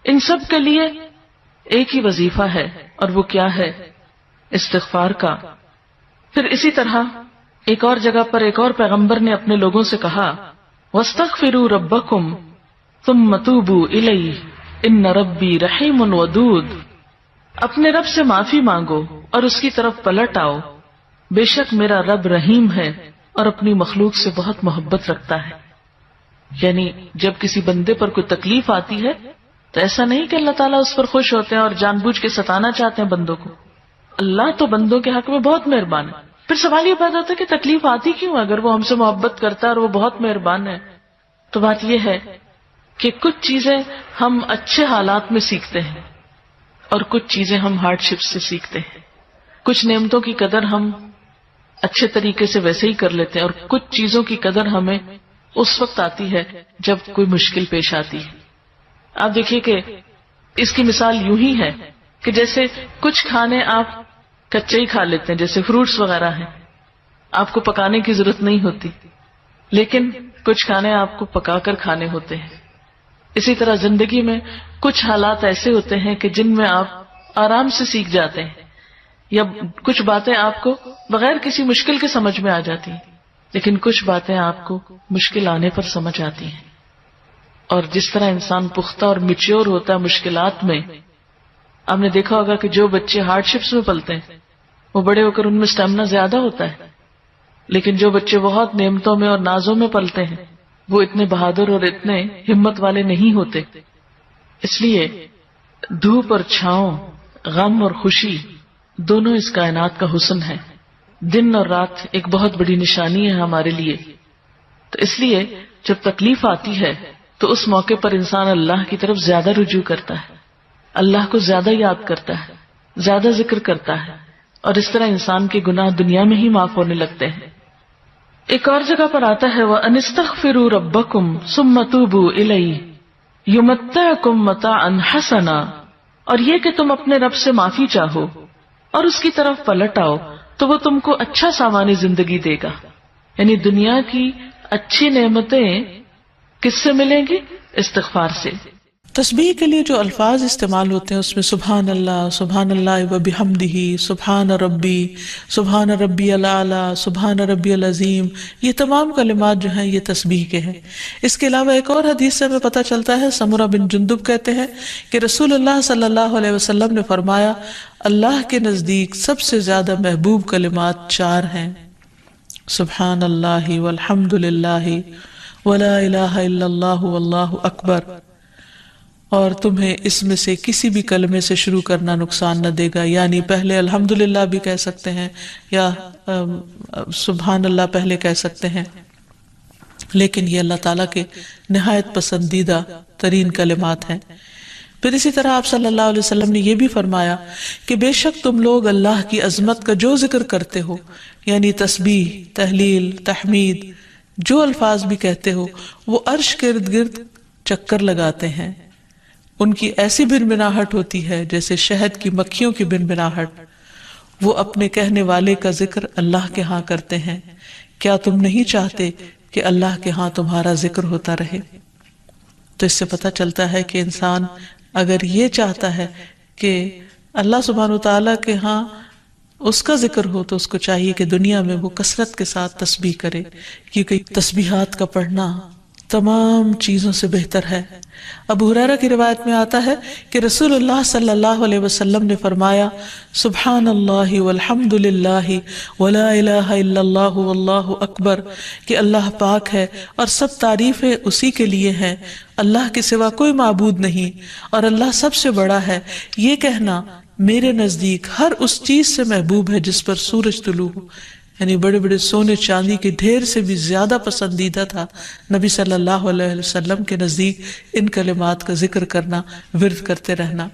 ان سب کے لیے ایک ہی وظیفہ ہے، اور وہ کیا ہے؟ استغفار کا۔ پھر اسی طرح ایک اور جگہ پر ایک اور پیغمبر نے اپنے لوگوں سے کہا وَاسْتَغْفِرُوا رَبَّكُمْ ثُمَّ تُوبُوا إِلَيْهِ إِنَّ رَبِّي رَحِيمٌ وَدُودٌ، اپنے رب سے معافی مانگو اور اس کی طرف پلٹ آؤ، بے شک میرا رب رحیم ہے اور اپنی مخلوق سے بہت محبت رکھتا ہے۔ یعنی جب کسی بندے پر کوئی تکلیف آتی ہے تو ایسا نہیں کہ اللہ تعالیٰ اس پر خوش ہوتے ہیں اور جان بوجھ کے ستانا چاہتے ہیں بندوں کو، اللہ تو بندوں کے حق میں بہت مہربان ہے۔ پھر سوال یہ پیدا ہوتا ہے کہ تکلیف آتی کیوں؟ اگر وہ ہم سے محبت کرتا ہے اور وہ بہت مہربان ہے، تو بات یہ ہے کہ کچھ چیزیں ہم اچھے حالات میں سیکھتے ہیں اور کچھ چیزیں ہم ہارڈ شپ سے سیکھتے ہیں۔ کچھ نعمتوں کی قدر ہم اچھے طریقے سے ویسے ہی کر لیتے ہیں، اور کچھ چیزوں کی قدر ہمیں اس وقت آتی ہے جب کوئی مشکل پیش آتی ہے۔ آپ دیکھیے کہ اس کی مثال یوں ہی ہے کہ جیسے کچھ کھانے آپ کچے ہی کھا لیتے ہیں، جیسے فروٹس وغیرہ ہیں، آپ کو پکانے کی ضرورت نہیں ہوتی، لیکن کچھ کھانے آپ کو پکا کر کھانے ہوتے ہیں۔ اسی طرح زندگی میں کچھ حالات ایسے ہوتے ہیں کہ جن میں آپ آرام سے سیکھ جاتے ہیں، یا کچھ باتیں آپ کو بغیر کسی مشکل کے سمجھ میں آ جاتی ہیں، لیکن کچھ باتیں آپ کو مشکل آنے پر سمجھ آتی ہیں۔ اور جس طرح انسان پختہ اور میچیور ہوتا ہے مشکلات میں، آپ نے دیکھا ہوگا کہ جو بچے ہارڈ شپس میں پلتے ہیں وہ بڑے ہو کر ان میں اسٹیمنا زیادہ ہوتا ہے، لیکن جو بچے بہت نعمتوں میں اور نازوں میں پلتے ہیں وہ اتنے بہادر اور اتنے ہمت والے نہیں ہوتے۔ اس لیے دھوپ اور چھاؤں، غم اور خوشی، دونوں اس کائنات کا حسن ہے۔ دن اور رات ایک بہت بڑی نشانی ہے ہمارے لیے۔ تو اس لیے جب تکلیف آتی ہے تو اس موقع پر انسان اللہ کی طرف زیادہ رجوع کرتا ہے، اللہ کو زیادہ یاد کرتا ہے، زیادہ ذکر کرتا ہے، اور اس طرح انسان کے گناہ دنیا میں ہی معاف ہونے لگتے ہیں۔ ایک اور جگہ پر آتا ہے وَأَنِ اسْتَغْفِرُوا رَبَّكُمْ ثُمَّ تُوبُوا إِلَيْهِ يُمَتِّعْكُم مَّتَاعًا حَسَنًا، اور یہ کہ تم اپنے رب سے معافی چاہو اور اس کی طرف پلٹ آؤ تو وہ تم کو اچھا سامان زندگی دے گا۔ یعنی دنیا کی اچھی نعمتیں کس سے ملیں گی؟ استغفار سے۔ تسبیح کے لیے جو الفاظ استعمال ہوتے ہیں اس میں سبحان اللہ و بحمدہ، سبحان ربی العلی، سبحان ربی العظیم، یہ تمام کلمات جو ہیں یہ تسبیح کے ہیں۔ اس کے علاوہ ایک اور حدیث سے ہمیں پتہ چلتا ہے، سمرہ بن جندب کہتے ہیں کہ رسول اللہ صلی اللہ علیہ وسلم نے فرمایا اللہ کے نزدیک سب سے زیادہ محبوب کلمات 4 ہیں، سبحان اللہ والحمد للہ ولا الہ الا اللہ واللہ اکبر، اور تمہیں اس میں سے کسی بھی کلمے سے شروع کرنا نقصان نہ دے گا۔ یعنی پہلے الحمدللہ بھی کہہ سکتے ہیں یا سبحان اللہ پہلے کہہ سکتے ہیں، لیکن یہ اللہ تعالیٰ کے نہایت پسندیدہ ترین کلمات ہیں۔ پھر اسی طرح آپ صلی اللہ علیہ وسلم نے یہ بھی فرمایا کہ بے شک تم لوگ اللہ کی عظمت کا جو ذکر کرتے ہو، یعنی تسبیح، تحلیل، تحمید، جو الفاظ بھی کہتے ہو، وہ عرش کے ارد گرد چکر لگاتے ہیں۔ ان کی ایسی بنبناہٹ ہوتی ہے جیسے شہد کی مکھیوں کی بنبناہٹ۔ وہ اپنے کہنے والے کا ذکر اللہ کے ہاں کرتے ہیں۔ کیا تم نہیں چاہتے کہ اللہ کے ہاں تمہارا ذکر ہوتا رہے؟ تو اس سے پتہ چلتا ہے کہ انسان اگر یہ چاہتا ہے کہ اللہ سبحانہ وتعالیٰ کے ہاں اس کا ذکر ہو تو اس کو چاہیے کہ دنیا میں وہ کثرت کے ساتھ تسبیح کرے، کیونکہ تسبیحات کا پڑھنا تمام چیزوں سے بہتر ہے۔ ابو ہریرہ کی روایت میں آتا ہے کہ رسول اللہ صلی اللہ علیہ وسلم نے فرمایا سبحان اللہ والحمد للہ ولا الہ الا اللہ واللہ اکبر، کہ اللہ پاک ہے اور سب تعریفیں اسی کے لیے ہیں، اللہ کے سوا کوئی معبود نہیں اور اللہ سب سے بڑا ہے۔ یہ کہنا میرے نزدیک ہر اس چیز سے محبوب ہے جس پر سورج طلوع ہو، یعنی بڑے بڑے سونے چاندی کے ڈھیر سے بھی زیادہ پسندیدہ تھا نبی صلی اللہ علیہ وسلم کے نزدیک ان کلمات کا ذکر کرنا، ورد کرتے رہنا۔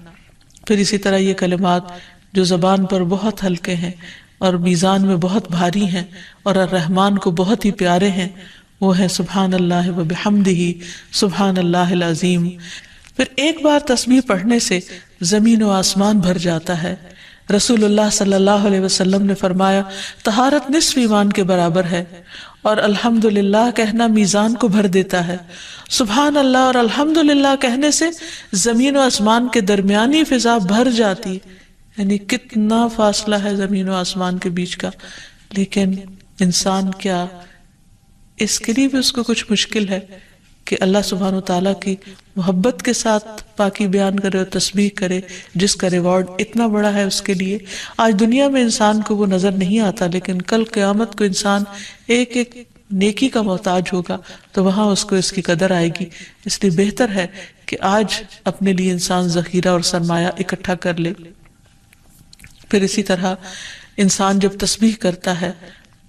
پھر اسی طرح یہ کلمات جو زبان پر بہت ہلکے ہیں اور میزان میں بہت بھاری ہیں اور الرحمن کو بہت ہی پیارے ہیں، وہ ہیں سبحان اللہ و بحمدہ، سبحان اللہ العظیم۔ پھر ایک بار تسبیح پڑھنے سے زمین و آسمان بھر جاتا ہے، رسول اللہ صلی اللہ علیہ وسلم نے فرمایا طہارت نصف ایمان کے برابر ہے، اور الحمدللہ کہنا میزان کو بھر دیتا ہے۔ سبحان اللہ اور الحمدللہ کہنے سے زمین و آسمان کے درمیانی فضا بھر جاتی ہے، یعنی کتنا فاصلہ ہے زمین و آسمان کے بیچ کا، لیکن انسان کیا اس کے لیے بھی اس کو کچھ مشکل ہے کہ اللہ سبحانہ وتعالیٰ کی محبت کے ساتھ پاکی بیان کرے اور تسبیح کرے، جس کا ریوارڈ اتنا بڑا ہے اس کے لیے۔ آج دنیا میں انسان کو وہ نظر نہیں آتا، لیکن کل قیامت کو انسان ایک ایک نیکی کا محتاج ہوگا، تو وہاں اس کو اس کی قدر آئے گی۔ اس لیے بہتر ہے کہ آج اپنے لیے انسان ذخیرہ اور سرمایہ اکٹھا کر لے۔ پھر اسی طرح انسان جب تسبیح کرتا ہے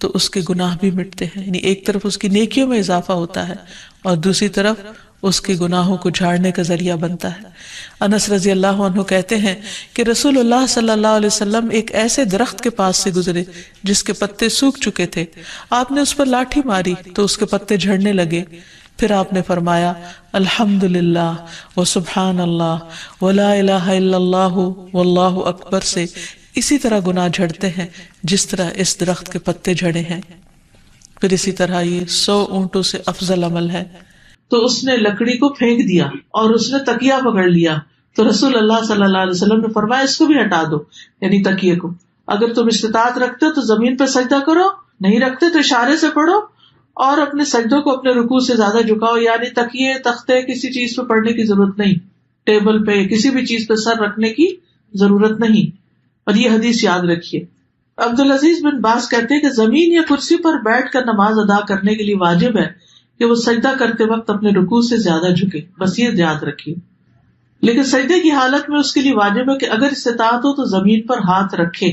تو اس کے گناہ بھی مٹتے ہیں، یعنی ایک طرف اس کی نیکیوں میں اضافہ ہوتا ہے اور دوسری طرف اس کے گناہوں کو جھاڑنے کا ذریعہ بنتا ہے۔ انس رضی اللہ عنہ کہتے ہیں کہ رسول اللہ صلی اللہ علیہ وسلم ایک ایسے درخت کے پاس سے گزرے جس کے پتے سوکھ چکے تھے، آپ نے اس پر لاٹھی ماری تو اس کے پتے جھڑنے لگے، پھر آپ نے فرمایا الحمدللہ وسبحان اللہ ولا الہ الا اللہ واللہ اکبر سے اسی طرح گناہ جھڑتے ہیں جس طرح اس درخت کے پتے جھڑے ہیں۔ پھر اسی طرح یہ 100 اونٹوں سے افضل عمل ہے۔ تو اس نے لکڑی کو پھینک دیا اور اس نے تکیہ پکڑ لیا، تو رسول اللہ صلی اللہ علیہ وسلم نے فرمایا اس کو بھی ہٹا دو، یعنی تکیے کو۔ اگر تم استطاعت رکھتے ہو تو زمین پہ سجدہ کرو، نہیں رکھتے تو اشارے سے پڑھو، اور اپنے سجدوں کو اپنے رکوع سے زیادہ جھکاؤ، یعنی تکیے تختے کسی چیز پہ پڑھنے کی ضرورت نہیں، ٹیبل پہ کسی بھی چیز پہ سر رکھنے کی ضرورت نہیں۔ اور یہ حدیث یاد رکھیے۔ عبدالعزیز بن باز کہتے ہیں کہ زمین یا کرسی پر بیٹھ کر نماز ادا کرنے کے لیے واجب ہے کہ وہ سجدہ کرتے وقت اپنے رکوع سے زیادہ جھکے، بس یہ یاد رکھیے۔ لیکن سجدے کی حالت میں اس کے لیے واجب ہے کہ اگر استطاعت ہو تو زمین پر ہاتھ رکھے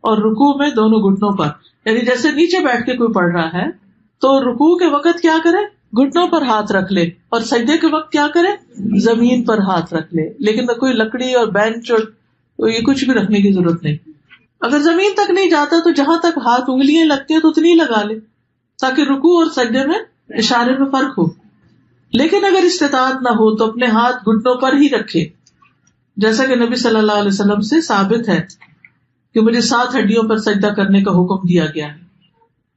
اور رکوع میں دونوں گھٹنوں پر، یعنی جیسے نیچے بیٹھ کے کوئی پڑھ رہا ہے تو رکوع کے وقت کیا کرے، گھٹنوں پر ہاتھ رکھ لے، اور سجدے کے وقت کیا کرے، زمین پر ہاتھ رکھ لے۔ لیکن کوئی لکڑی اور بینچ اور یہ کچھ بھی رکھنے کی ضرورت نہیں۔ اگر زمین تک نہیں جاتا تو جہاں تک ہاتھ انگلیاں لگتی ہیں تو اتنی لگا لے، تاکہ رکوع اور سجدے میں اشارے میں فرق ہو۔ لیکن اگر استطاعت نہ ہو تو اپنے ہاتھ گھٹنوں پر ہی رکھے، جیسا کہ نبی صلی اللہ علیہ وسلم سے ثابت ہے کہ مجھے 7 ہڈیوں پر سجدہ کرنے کا حکم دیا گیا ہے،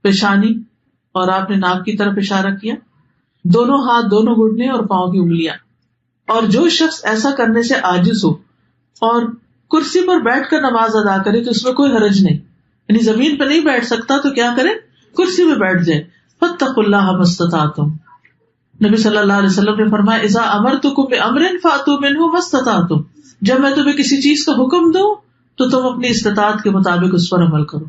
پیشانی، اور آپ نے ناک کی طرف اشارہ کیا، دونوں ہاتھ، دونوں گھٹنے اور پاؤں کی انگلیاں۔ اور جو شخص ایسا کرنے سے عاجز ہو اور کرسی پر بیٹھ کر نماز ادا کرے تو اس میں کوئی حرج نہیں، یعنی زمین پہ نہیں بیٹھ سکتا تو کیا کرے، کرسی پہ بیٹھ جائے۔ فاتقوا اللہ ما استطعتم، نبی صلی اللہ علیہ وسلم نے فرمایا اذا امرتکم بامر فاتوا منہ ما استطعتم، جب میں تمہیں کسی چیز کا حکم دوں تو تم اپنی استطاعت کے مطابق اس پر عمل کرو۔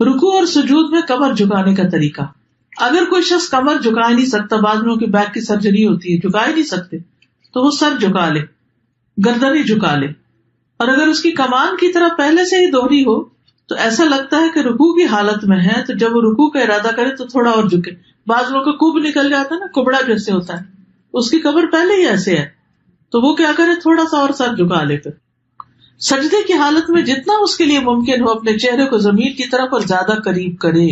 رکوع اور سجود میں کمر جھکانے کا طریقہ، اگر کوئی شخص کمر جھکا نہیں سکتا، بعض لوگوں کی بیک کی سرجری ہوتی ہے، جھکا ہی نہیں سکتے، تو وہ سر جھکا لے، گردن ہی جھکا لے، اور اگر اس کی کمان کی طرح پہلے سے ہی دوہری ہو تو ایسا لگتا ہے کہ رکوع کی حالت میں ہے، تو جب وہ رکوع کا ارادہ کرے تو تھوڑا اور جھکے۔ بعض لوگوں کا کب نکل جاتا ہے نا، کبڑا جیسے ہوتا ہے، اس کی کمر پہلے ہی ایسے ہے، تو وہ کیا کرے، تھوڑا سا اور سر جھکا لے۔ پھر سجدے کی حالت میں جتنا اس کے لیے ممکن ہو اپنے چہرے کو زمین کی طرف اور زیادہ قریب کرے،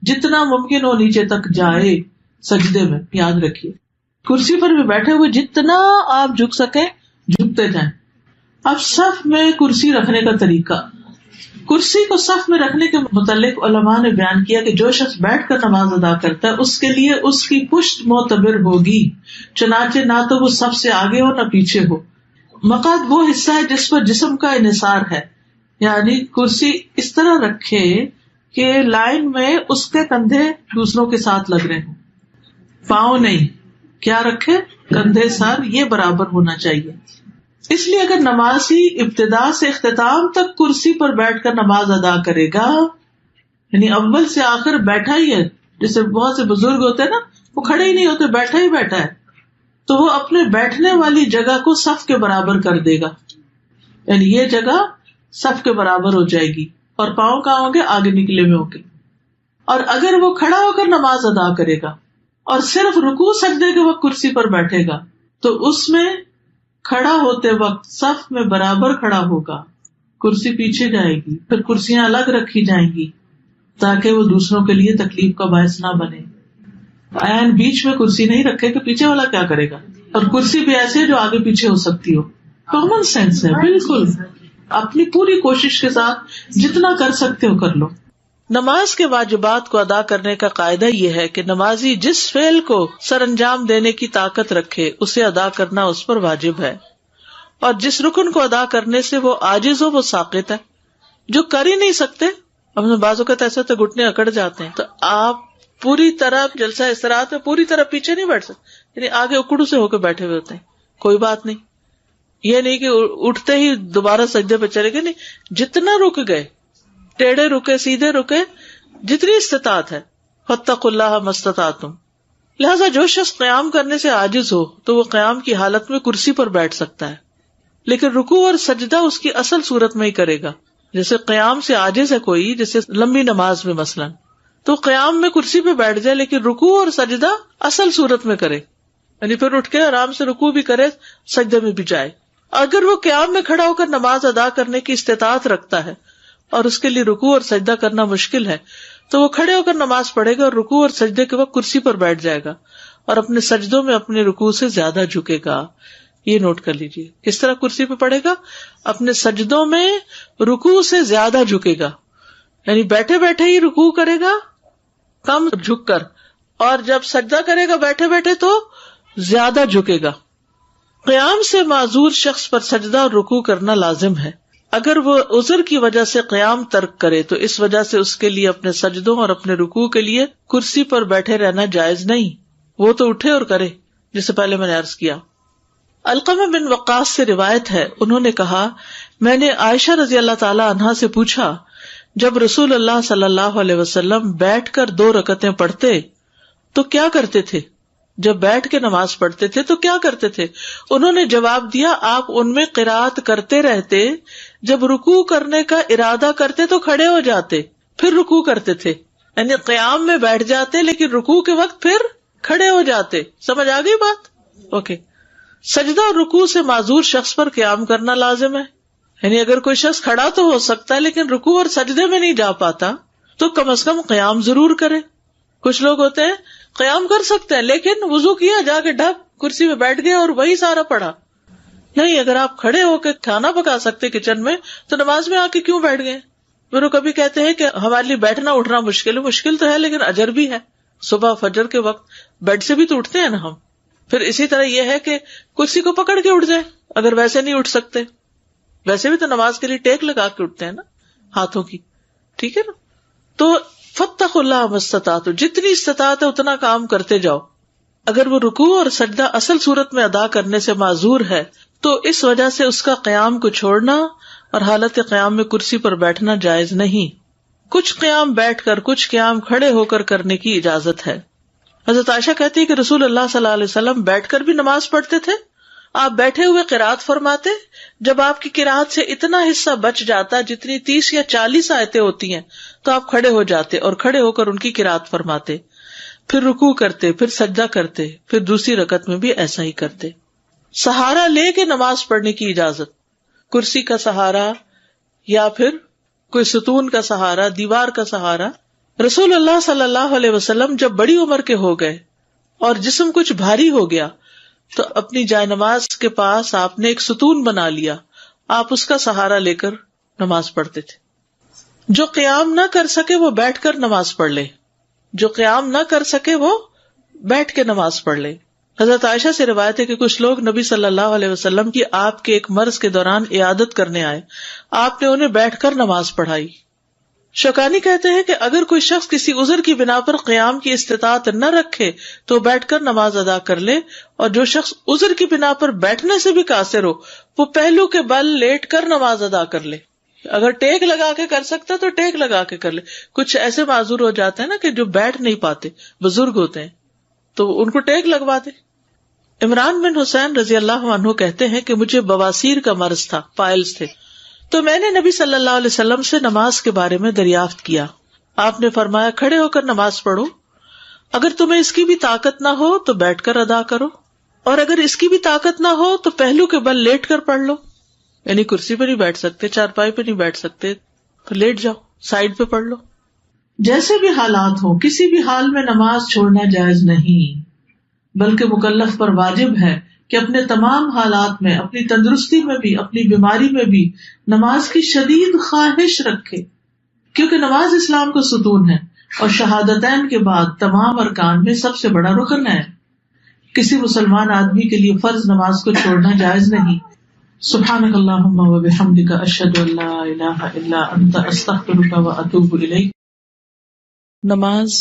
جتنا ممکن ہو نیچے تک جائے سجدے میں، یاد رکھیے۔ کرسی پر بھی بیٹھے ہوئے جتنا آپ جھک سکیں جھکتے جائیں۔ اب صف میں کرسی رکھنے کا طریقہ، کرسی کو صف میں رکھنے کے متعلق علماء نے بیان کیا کہ جو شخص بیٹھ کر نماز ادا کرتا ہے اس کے لیے اس کی پشت معتبر ہوگی، چنانچہ نہ تو وہ صف سے آگے ہو نہ پیچھے ہو۔ مقعد وہ حصہ ہے جس پر جسم کا انحصار ہے، یعنی کرسی اس طرح رکھے کہ لائن میں اس کے کندھے دوسروں کے ساتھ لگ رہے ہوں، پاؤں نہیں، کیا رکھے، کندھے سر یہ برابر ہونا چاہیے۔ اس لیے اگر نمازی ابتدا سے اختتام تک کرسی پر بیٹھ کر نماز ادا کرے گا، یعنی اول سے آخر بیٹھا ہی ہے، جیسے بہت سے بزرگ ہوتے ہیں نا، وہ کھڑے ہی نہیں ہوتے، بیٹھا ہی بیٹھا ہے، تو وہ اپنے بیٹھنے والی جگہ کو صف کے برابر کر دے گا، یعنی یہ جگہ صف کے برابر ہو جائے گی، اور پاؤں کہاں ہوں گے، آگے نکلے ہوئے ہوں گے۔ اور اگر وہ کھڑا ہو کر نماز ادا کرے گا اور صرف رکوع سجدے کے وقت کرسی پر بیٹھے گا تو اس میں کھڑا ہوتے وقت صف میں برابر کھڑا ہوگا، کرسی پیچھے جائے گی، پھر کرسیاں الگ رکھی جائیں گی تاکہ وہ دوسروں کے لیے تکلیف کا باعث نہ بنے۔ عین بیچ میں کرسی نہیں رکھے کہ پیچھے والا کیا کرے گا، اور کرسی بھی ایسے جو آگے پیچھے ہو سکتی ہو، کامن سینس ہے بالکل۔ اپنی پوری کوشش کے ساتھ جتنا کر سکتے ہو کر لو. نماز کے واجبات کو ادا کرنے کا قاعدہ یہ ہے کہ نمازی جس فعل کو سر انجام دینے کی طاقت رکھے اسے ادا کرنا اس پر واجب ہے، اور جس رکن کو ادا کرنے سے وہ عاجز ہو وہ ساقط ہے. جو کر ہی نہیں سکتے، ہم بعض اوقات ایسے تو گھٹنے اکڑ جاتے ہیں، تو آپ پوری طرح جلسہ استراحت میں پوری طرح پیچھے نہیں بیٹھ سکتے، یعنی آگے اکڑو سے ہو کے بیٹھے ہوئے ہوتے ہیں. کوئی بات نہیں، یہ نہیں کہ اٹھتے ہی دوبارہ سجدے پہ چلے گئے، نہیں، جتنا رک گئے، ٹیڑھے رکے، سیدھے رکے، جتنی استطاعت ہے. فاتقوا اللہ ما استطعتم. لہذا جو شخص قیام کرنے سے عاجز ہو تو وہ قیام کی حالت میں کرسی پر بیٹھ سکتا ہے، لیکن رکوع اور سجدہ اس کی اصل صورت میں ہی کرے گا. جیسے قیام سے عاجز ہے کوئی، جیسے لمبی نماز میں مثلاً، تو قیام میں کرسی پہ بیٹھ جائے لیکن رکوع اور سجدہ اصل صورت میں کرے، یعنی پھر اٹھ کے آرام سے رکوع بھی کرے، سجدے میں بھی جائے. اگر وہ قیام میں کھڑا ہو کر نماز ادا کرنے کی استطاعت رکھتا ہے اور اس کے لیے رکوع اور سجدہ کرنا مشکل ہے تو وہ کھڑے ہو کر نماز پڑھے گا اور رکوع اور سجدے کے وقت کرسی پر بیٹھ جائے گا اور اپنے سجدوں میں اپنے رکوع سے زیادہ جھکے گا. یہ نوٹ کر لیجیے، کس طرح کرسی پہ پڑھے گا؟ اپنے سجدوں میں رکوع سے زیادہ جھکے گا، یعنی بیٹھے بیٹھے ہی رکوع کرے گا کم جھک کر، اور جب سجدہ کرے گا بیٹھے بیٹھے تو زیادہ جھکے گا. قیام سے معذور شخص پر سجدہ اور رکوع کرنا لازم ہے. اگر وہ عذر کی وجہ سے قیام ترک کرے تو اس وجہ سے اس کے لیے اپنے سجدوں اور اپنے رکوع کے لیے کرسی پر بیٹھے رہنا جائز نہیں، وہ تو اٹھے اور کرے، جسے پہلے میں نے عرض کیا. علقمہ بن وقاص سے روایت ہے، انہوں نے کہا، میں نے عائشہ رضی اللہ تعالی عنہا سے پوچھا، جب رسول اللہ صلی اللہ علیہ وسلم بیٹھ کر 2 رکعتیں پڑھتے تو کیا کرتے تھے؟ جب بیٹھ کے نماز پڑھتے تھے تو کیا کرتے تھے؟ انہوں نے جواب دیا، آپ ان میں قرات کرتے رہتے، جب رکوع کرنے کا ارادہ کرتے تو کھڑے ہو جاتے، پھر رکوع کرتے تھے. یعنی قیام میں بیٹھ جاتے لیکن رکوع کے وقت پھر کھڑے ہو جاتے. سمجھ آ گئی بات؟ اوکے. سجدہ اور رکوع سے معذور شخص پر قیام کرنا لازم ہے، یعنی اگر کوئی شخص کھڑا تو ہو سکتا ہے لیکن رکوع اور سجدے میں نہیں جا پاتا تو کم از کم قیام ضرور کرے. کچھ لوگ ہوتے ہیں قیام کر سکتے ہیں لیکن وضو کیا، جا کے ڈھک کرسی پہ بیٹھ گئے اور وہی سارا پڑھا. نہیں، اگر آپ کھڑے ہو کے کھانا پکا سکتے کچن میں تو نماز میں آ کے کیوں بیٹھ گئے؟ پھر وہ کبھی کہتے ہیں کہ ہمارے لیے بیٹھنا اٹھنا مشکل ہے. مشکل تو ہے لیکن اجر بھی ہے. صبح فجر کے وقت بیڈ سے بھی تو اٹھتے ہیں نا ہم. پھر اسی طرح یہ ہے کہ کرسی کو پکڑ کے اٹھ جائے اگر ویسے نہیں اٹھ سکتے. ویسے بھی تو نماز کے لیے ٹیک لگا کے اٹھتے ہیں نا ہاتھوں کی، ٹھیک ہے نا. تو فاتقوا اللہ ما استطعتم، جتنی استطاعت ہے اتنا کام کرتے جاؤ. اگر وہ رکوع اور سجدہ اصل صورت میں ادا کرنے سے معذور ہے تو اس وجہ سے اس کا قیام کو چھوڑنا اور حالت قیام میں کرسی پر بیٹھنا جائز نہیں. کچھ قیام بیٹھ کر، کچھ قیام کھڑے ہو کر کرنے کی اجازت ہے. حضرت عائشہ کہتی ہے کہ رسول اللہ صلی اللہ علیہ وسلم بیٹھ کر بھی نماز پڑھتے تھے. آپ بیٹھے ہوئے قرات فرماتے، جب آپ کی قرات سے اتنا حصہ بچ جاتا جتنی 30 یا 40 آیتیں ہوتی ہیں تو آپ کھڑے ہو جاتے اور کھڑے ہو کر ان کی قرات فرماتے، پھر رکوع کرتے، پھر سجدہ کرتے، پھر دوسری رکعت میں بھی ایسا ہی کرتے. سہارا لے کے نماز پڑھنے کی اجازت، کرسی کا سہارا یا پھر کوئی ستون کا سہارا، دیوار کا سہارا. رسول اللہ صلی اللہ علیہ وسلم جب بڑی عمر کے ہو گئے اور جسم کچھ بھاری ہو گیا تو اپنی جائے نماز کے پاس آپ نے ایک ستون بنا لیا، آپ اس کا سہارا لے کر نماز پڑھتے تھے. جو قیام نہ کر سکے وہ بیٹھ کر نماز پڑھ لے، جو قیام نہ کر سکے وہ بیٹھ کے نماز پڑھ لے. حضرت عائشہ سے روایت ہے کہ کچھ لوگ نبی صلی اللہ علیہ وسلم کی آپ کے ایک مرض کے دوران عیادت کرنے آئے، آپ نے انہیں بیٹھ کر نماز پڑھائی. شوکانی کہتے ہیں کہ اگر کوئی شخص کسی عذر کی بنا پر قیام کی استطاعت نہ رکھے تو بیٹھ کر نماز ادا کر لے، اور جو شخص عذر کی بنا پر بیٹھنے سے بھی قاصر ہو وہ پہلو کے بل لیٹ کر نماز ادا کر لے. اگر ٹیک لگا کے کر سکتا تو ٹیک لگا کے کر لے. کچھ ایسے معذور ہو جاتے ہیں نا کہ جو بیٹھ نہیں پاتے، بزرگ ہوتے ہیں، تو ان کو ٹیک لگوا دے. عمران بن حسین رضی اللہ عنہ کہتے ہیں کہ مجھے بواسیر کا مرض تھا، پائلز تھے، تو میں نے نبی صلی اللہ علیہ وسلم سے نماز کے بارے میں دریافت کیا. آپ نے فرمایا، کھڑے ہو کر نماز پڑھو، اگر تمہیں اس کی بھی طاقت نہ ہو تو بیٹھ کر ادا کرو، اور اگر اس کی بھی طاقت نہ ہو تو پہلو کے بل لیٹ کر پڑھ لو. یعنی کرسی پہ نہیں بیٹھ سکتے، چارپائی پہ نہیں بیٹھ سکتے تو لیٹ جاؤ، سائڈ پہ پڑھ لو. جیسے بھی حالات ہوں کسی بھی حال میں نماز چھوڑنا جائز نہیں، بلکہ مکلف پر واجب ہے کہ اپنے تمام حالات میں، اپنی تندرستی میں بھی، اپنی بیماری میں بھی نماز کی شدید خواہش رکھے، کیونکہ نماز اسلام کا ستون ہے اور شہادتین کے بعد تمام ارکان میں سب سے بڑا رکن ہے. کسی مسلمان آدمی کے لیے فرض نماز کو چھوڑنا جائز نہیں. سبحانک اللہم و بحمدک، اشہد ان لا الہ الا انت، استغفرک و اتوب الیک. نماز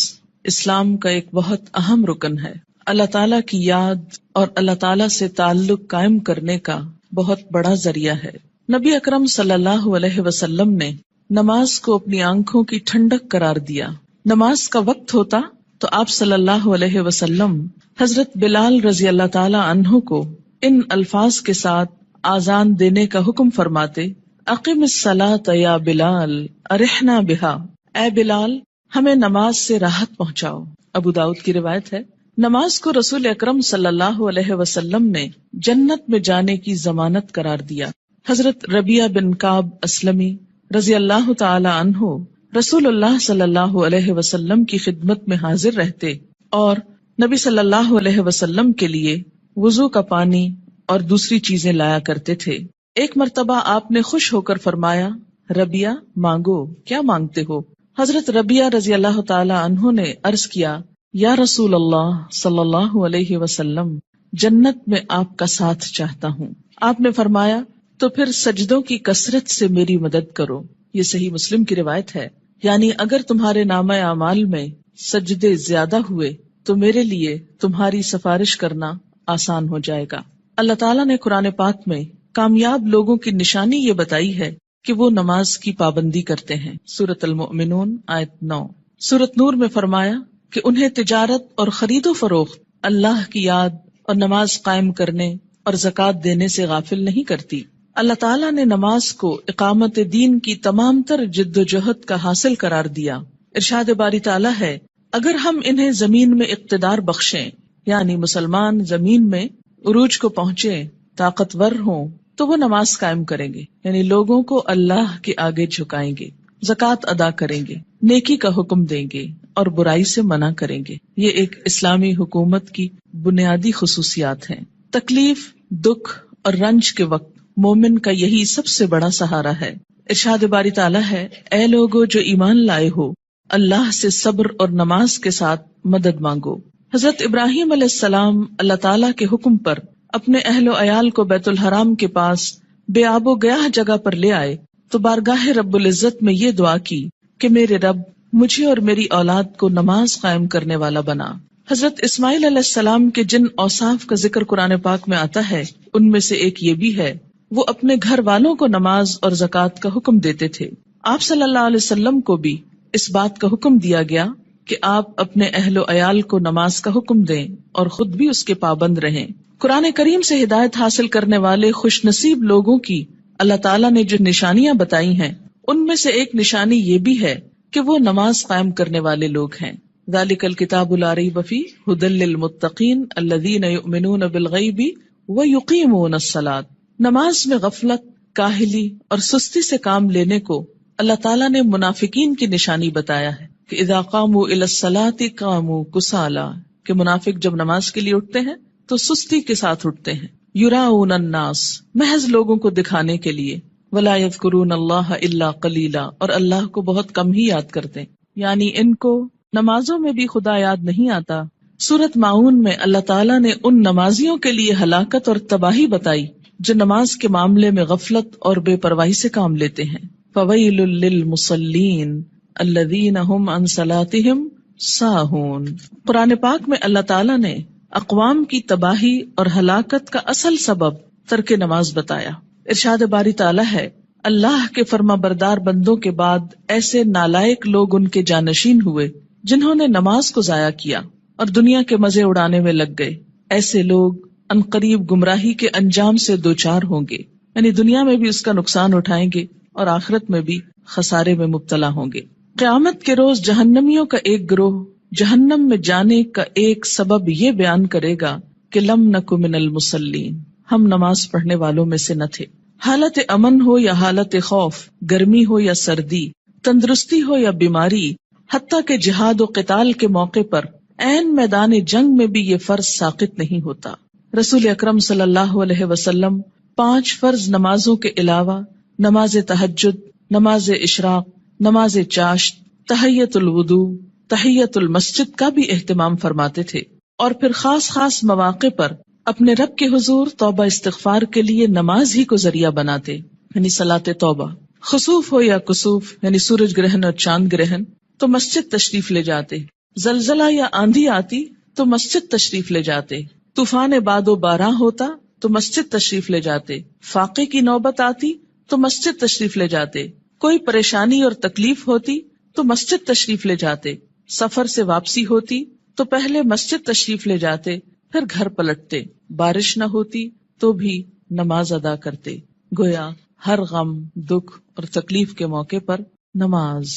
اسلام کا ایک بہت اہم رکن ہے. اللہ تعالیٰ کی یاد اور اللہ تعالیٰ سے تعلق قائم کرنے کا بہت بڑا ذریعہ ہے. نبی اکرم صلی اللہ علیہ وسلم نے نماز کو اپنی آنکھوں کی ٹھنڈک قرار دیا. نماز کا وقت ہوتا تو آپ صلی اللہ علیہ وسلم حضرت بلال رضی اللہ تعالی عنہ کو ان الفاظ کے ساتھ آذان دینے کا حکم فرماتے: اقم الصلاۃ یا بلال ارحنا بہا، اے بلال ہمیں نماز سے راحت پہنچاؤ. ابو داؤد کی روایت ہے. نماز کو رسول اکرم صلی اللہ علیہ وسلم نے جنت میں جانے کی ضمانت قرار دیا. حضرت ربیعہ بن کعب اسلمی رضی اللہ تعالی عنہ رسول اللہ صلی اللہ علیہ وسلم کی خدمت میں حاضر رہتے اور نبی صلی اللہ علیہ وسلم کے لیے وضو کا پانی اور دوسری چیزیں لایا کرتے تھے. ایک مرتبہ آپ نے خوش ہو کر فرمایا: ربیعہ مانگو، کیا مانگتے ہو؟ حضرت ربیعہ رضی اللہ تعالی عنہ نے عرض کیا: یا رسول اللہ صلی اللہ علیہ وسلم، جنت میں آپ کا ساتھ چاہتا ہوں. آپ نے فرمایا: تو پھر سجدوں کی کثرت سے میری مدد کرو. یہ صحیح مسلم کی روایت ہے. یعنی اگر تمہارے نامہ اعمال میں سجدے زیادہ ہوئے تو میرے لیے تمہاری سفارش کرنا آسان ہو جائے گا. اللہ تعالیٰ نے قرآن پاک میں کامیاب لوگوں کی نشانی یہ بتائی ہے کہ وہ نماز کی پابندی کرتے ہیں. سورۃ المؤمنون آیت 9. سورۃ نور میں فرمایا کہ انہیں تجارت اور خرید و فروخت اللہ کی یاد اور نماز قائم کرنے اور زکوٰۃ دینے سے غافل نہیں کرتی. اللہ تعالیٰ نے نماز کو اقامت دین کی تمام تر جد و جہد کا حاصل قرار دیا. ارشاد باری تعالیٰ ہے: اگر ہم انہیں زمین میں اقتدار بخشیں، یعنی مسلمان زمین میں عروج کو پہنچے، طاقتور ہوں، تو وہ نماز قائم کریں گے، یعنی لوگوں کو اللہ کے آگے جھکائیں گے، زکوٰۃ ادا کریں گے، نیکی کا حکم دیں گے اور برائی سے منع کریں گے. یہ ایک اسلامی حکومت کی بنیادی خصوصیات ہیں. تکلیف، دکھ اور رنج کے وقت مومن کا یہی سب سے بڑا سہارا ہے. ارشاد باری تعالیٰ ہے: اے لوگو جو ایمان لائے ہو، اللہ سے صبر اور نماز کے ساتھ مدد مانگو. حضرت ابراہیم علیہ السلام اللہ تعالیٰ کے حکم پر اپنے اہل و عیال کو بیت الحرام کے پاس بے آب و گیاہ جگہ پر لے آئے تو بارگاہ رب العزت میں یہ دعا کی کہ میرے رب مجھے اور میری اولاد کو نماز قائم کرنے والا بنا. حضرت اسماعیل علیہ السلام کے جن اوصاف کا ذکر قرآن پاک میں آتا ہے ان میں سے ایک یہ بھی ہے، وہ اپنے گھر والوں کو نماز اور زکوٰۃ کا حکم دیتے تھے. آپ صلی اللہ علیہ وسلم کو بھی اس بات کا حکم دیا گیا کہ آپ اپنے اہل و عیال کو نماز کا حکم دیں اور خود بھی اس کے پابند رہیں. قرآن کریم سے ہدایت حاصل کرنے والے خوش نصیب لوگوں کی اللہ تعالیٰ نے جو نشانیاں بتائی ہیں ان میں سے ایک نشانی یہ بھی ہے کہ وہ نماز قائم کرنے والے لوگ ہیں. ذالک الکتاب لا ریب فیہ ھدی للمتقین الذین یؤمنون بالغیب ویقیمون الصلاۃ. نماز میں غفلت، کاہلی اور سستی سے کام لینے کو اللہ تعالیٰ نے منافقین کی نشانی بتایا ہے کہ اذا قاموا الی الصلاۃ قاموا کسالی، کہ منافق جب نماز کے لیے اٹھتے ہیں تو سستی کے ساتھ اٹھتے ہیں. یراؤن الناس، محض لوگوں کو دکھانے کے لیے. ولا یذکرون اللہ الا قلیلا، اور اللہ کو بہت کم ہی یاد کرتے ہیں، یعنی ان کو نمازوں میں بھی خدا یاد نہیں آتا. سورۃ ماعون میں اللہ تعالیٰ نے ان نمازیوں کے لیے ہلاکت اور تباہی بتائی جو نماز کے معاملے میں غفلت اور بے پرواہی سے کام لیتے ہیں. فویل للمصلین الذین هم عن صلاتهم ساہون. قرآن پاک میں اللہ تعالیٰ نے اقوام کی تباہی اور ہلاکت کا اصل سبب ترک نماز بتایا. ارشاد باری تعالیٰ ہے: اللہ کے فرما بردار بندوں کے بعد ایسے نالائق لوگ ان کے جانشین ہوئے جنہوں نے نماز کو ضائع کیا اور دنیا کے مزے اڑانے میں لگ گئے. ایسے لوگ عنقریب گمراہی کے انجام سے دوچار ہوں گے، یعنی دنیا میں بھی اس کا نقصان اٹھائیں گے اور آخرت میں بھی خسارے میں مبتلا ہوں گے. قیامت کے روز جہنمیوں کا ایک گروہ جہنم میں جانے کا ایک سبب یہ بیان کرے گا کہ لم نک من المصلین، ہم نماز پڑھنے والوں میں سے نہ تھے. حالت امن ہو یا حالت خوف، گرمی ہو یا سردی، تندرستی ہو یا بیماری، حتیٰ کہ جہاد و قتال کے موقع پر عین میدان جنگ میں بھی یہ فرض ساقط نہیں ہوتا. رسول اکرم صلی اللہ علیہ وسلم 5 فرض نمازوں کے علاوہ نماز تہجد، نماز اشراق، نماز چاشت، تحیۃ الوضو، تحیۃ المسجد کا بھی اہتمام فرماتے تھے، اور پھر خاص خاص مواقع پر اپنے رب کے حضور توبہ استغفار کے لیے نماز ہی کو ذریعہ بناتے، یعنی صلاۃ توبہ۔ خسوف ہو یا کسوف یعنی سورج گرہن اور چاند گرہن تو مسجد تشریف لے جاتے، زلزلہ یا آندھی آتی تو مسجد تشریف لے جاتے، طوفان باد و باران ہوتا تو مسجد تشریف لے جاتے، فاقے کی نوبت آتی تو مسجد تشریف لے جاتے، کوئی پریشانی اور تکلیف ہوتی تو مسجد تشریف لے جاتے، سفر سے واپسی ہوتی تو پہلے مسجد تشریف لے جاتے، پھر گھر پلٹتے، بارش نہ ہوتی تو بھی نماز ادا کرتے۔ گویا ہر غم، دکھ اور تکلیف کے موقع پر نماز۔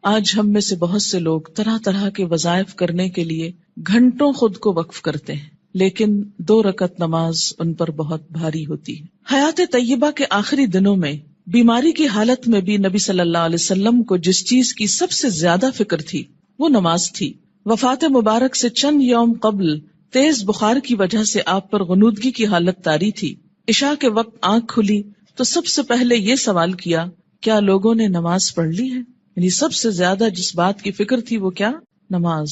آج ہم میں سے بہت سے لوگ طرح طرح کے وظائف کرنے کے لیے گھنٹوں خود کو وقف کرتے ہیں، لیکن 2 رکعت نماز ان پر بہت بھاری ہوتی ہے۔ حیات طیبہ کے آخری دنوں میں بیماری کی حالت میں بھی نبی صلی اللہ علیہ وسلم کو جس چیز کی سب سے زیادہ فکر تھی وہ نماز تھی۔ وفات مبارک سے چند یوم قبل تیز بخار کی وجہ سے آپ پر غنودگی کی حالت طاری تھی۔ عشاء کے وقت آنکھ کھلی تو سب سے پہلے یہ سوال کیا، کیا لوگوں نے نماز پڑھ لی ہے؟ یعنی سب سے زیادہ جس بات کی فکر تھی وہ کیا؟ نماز۔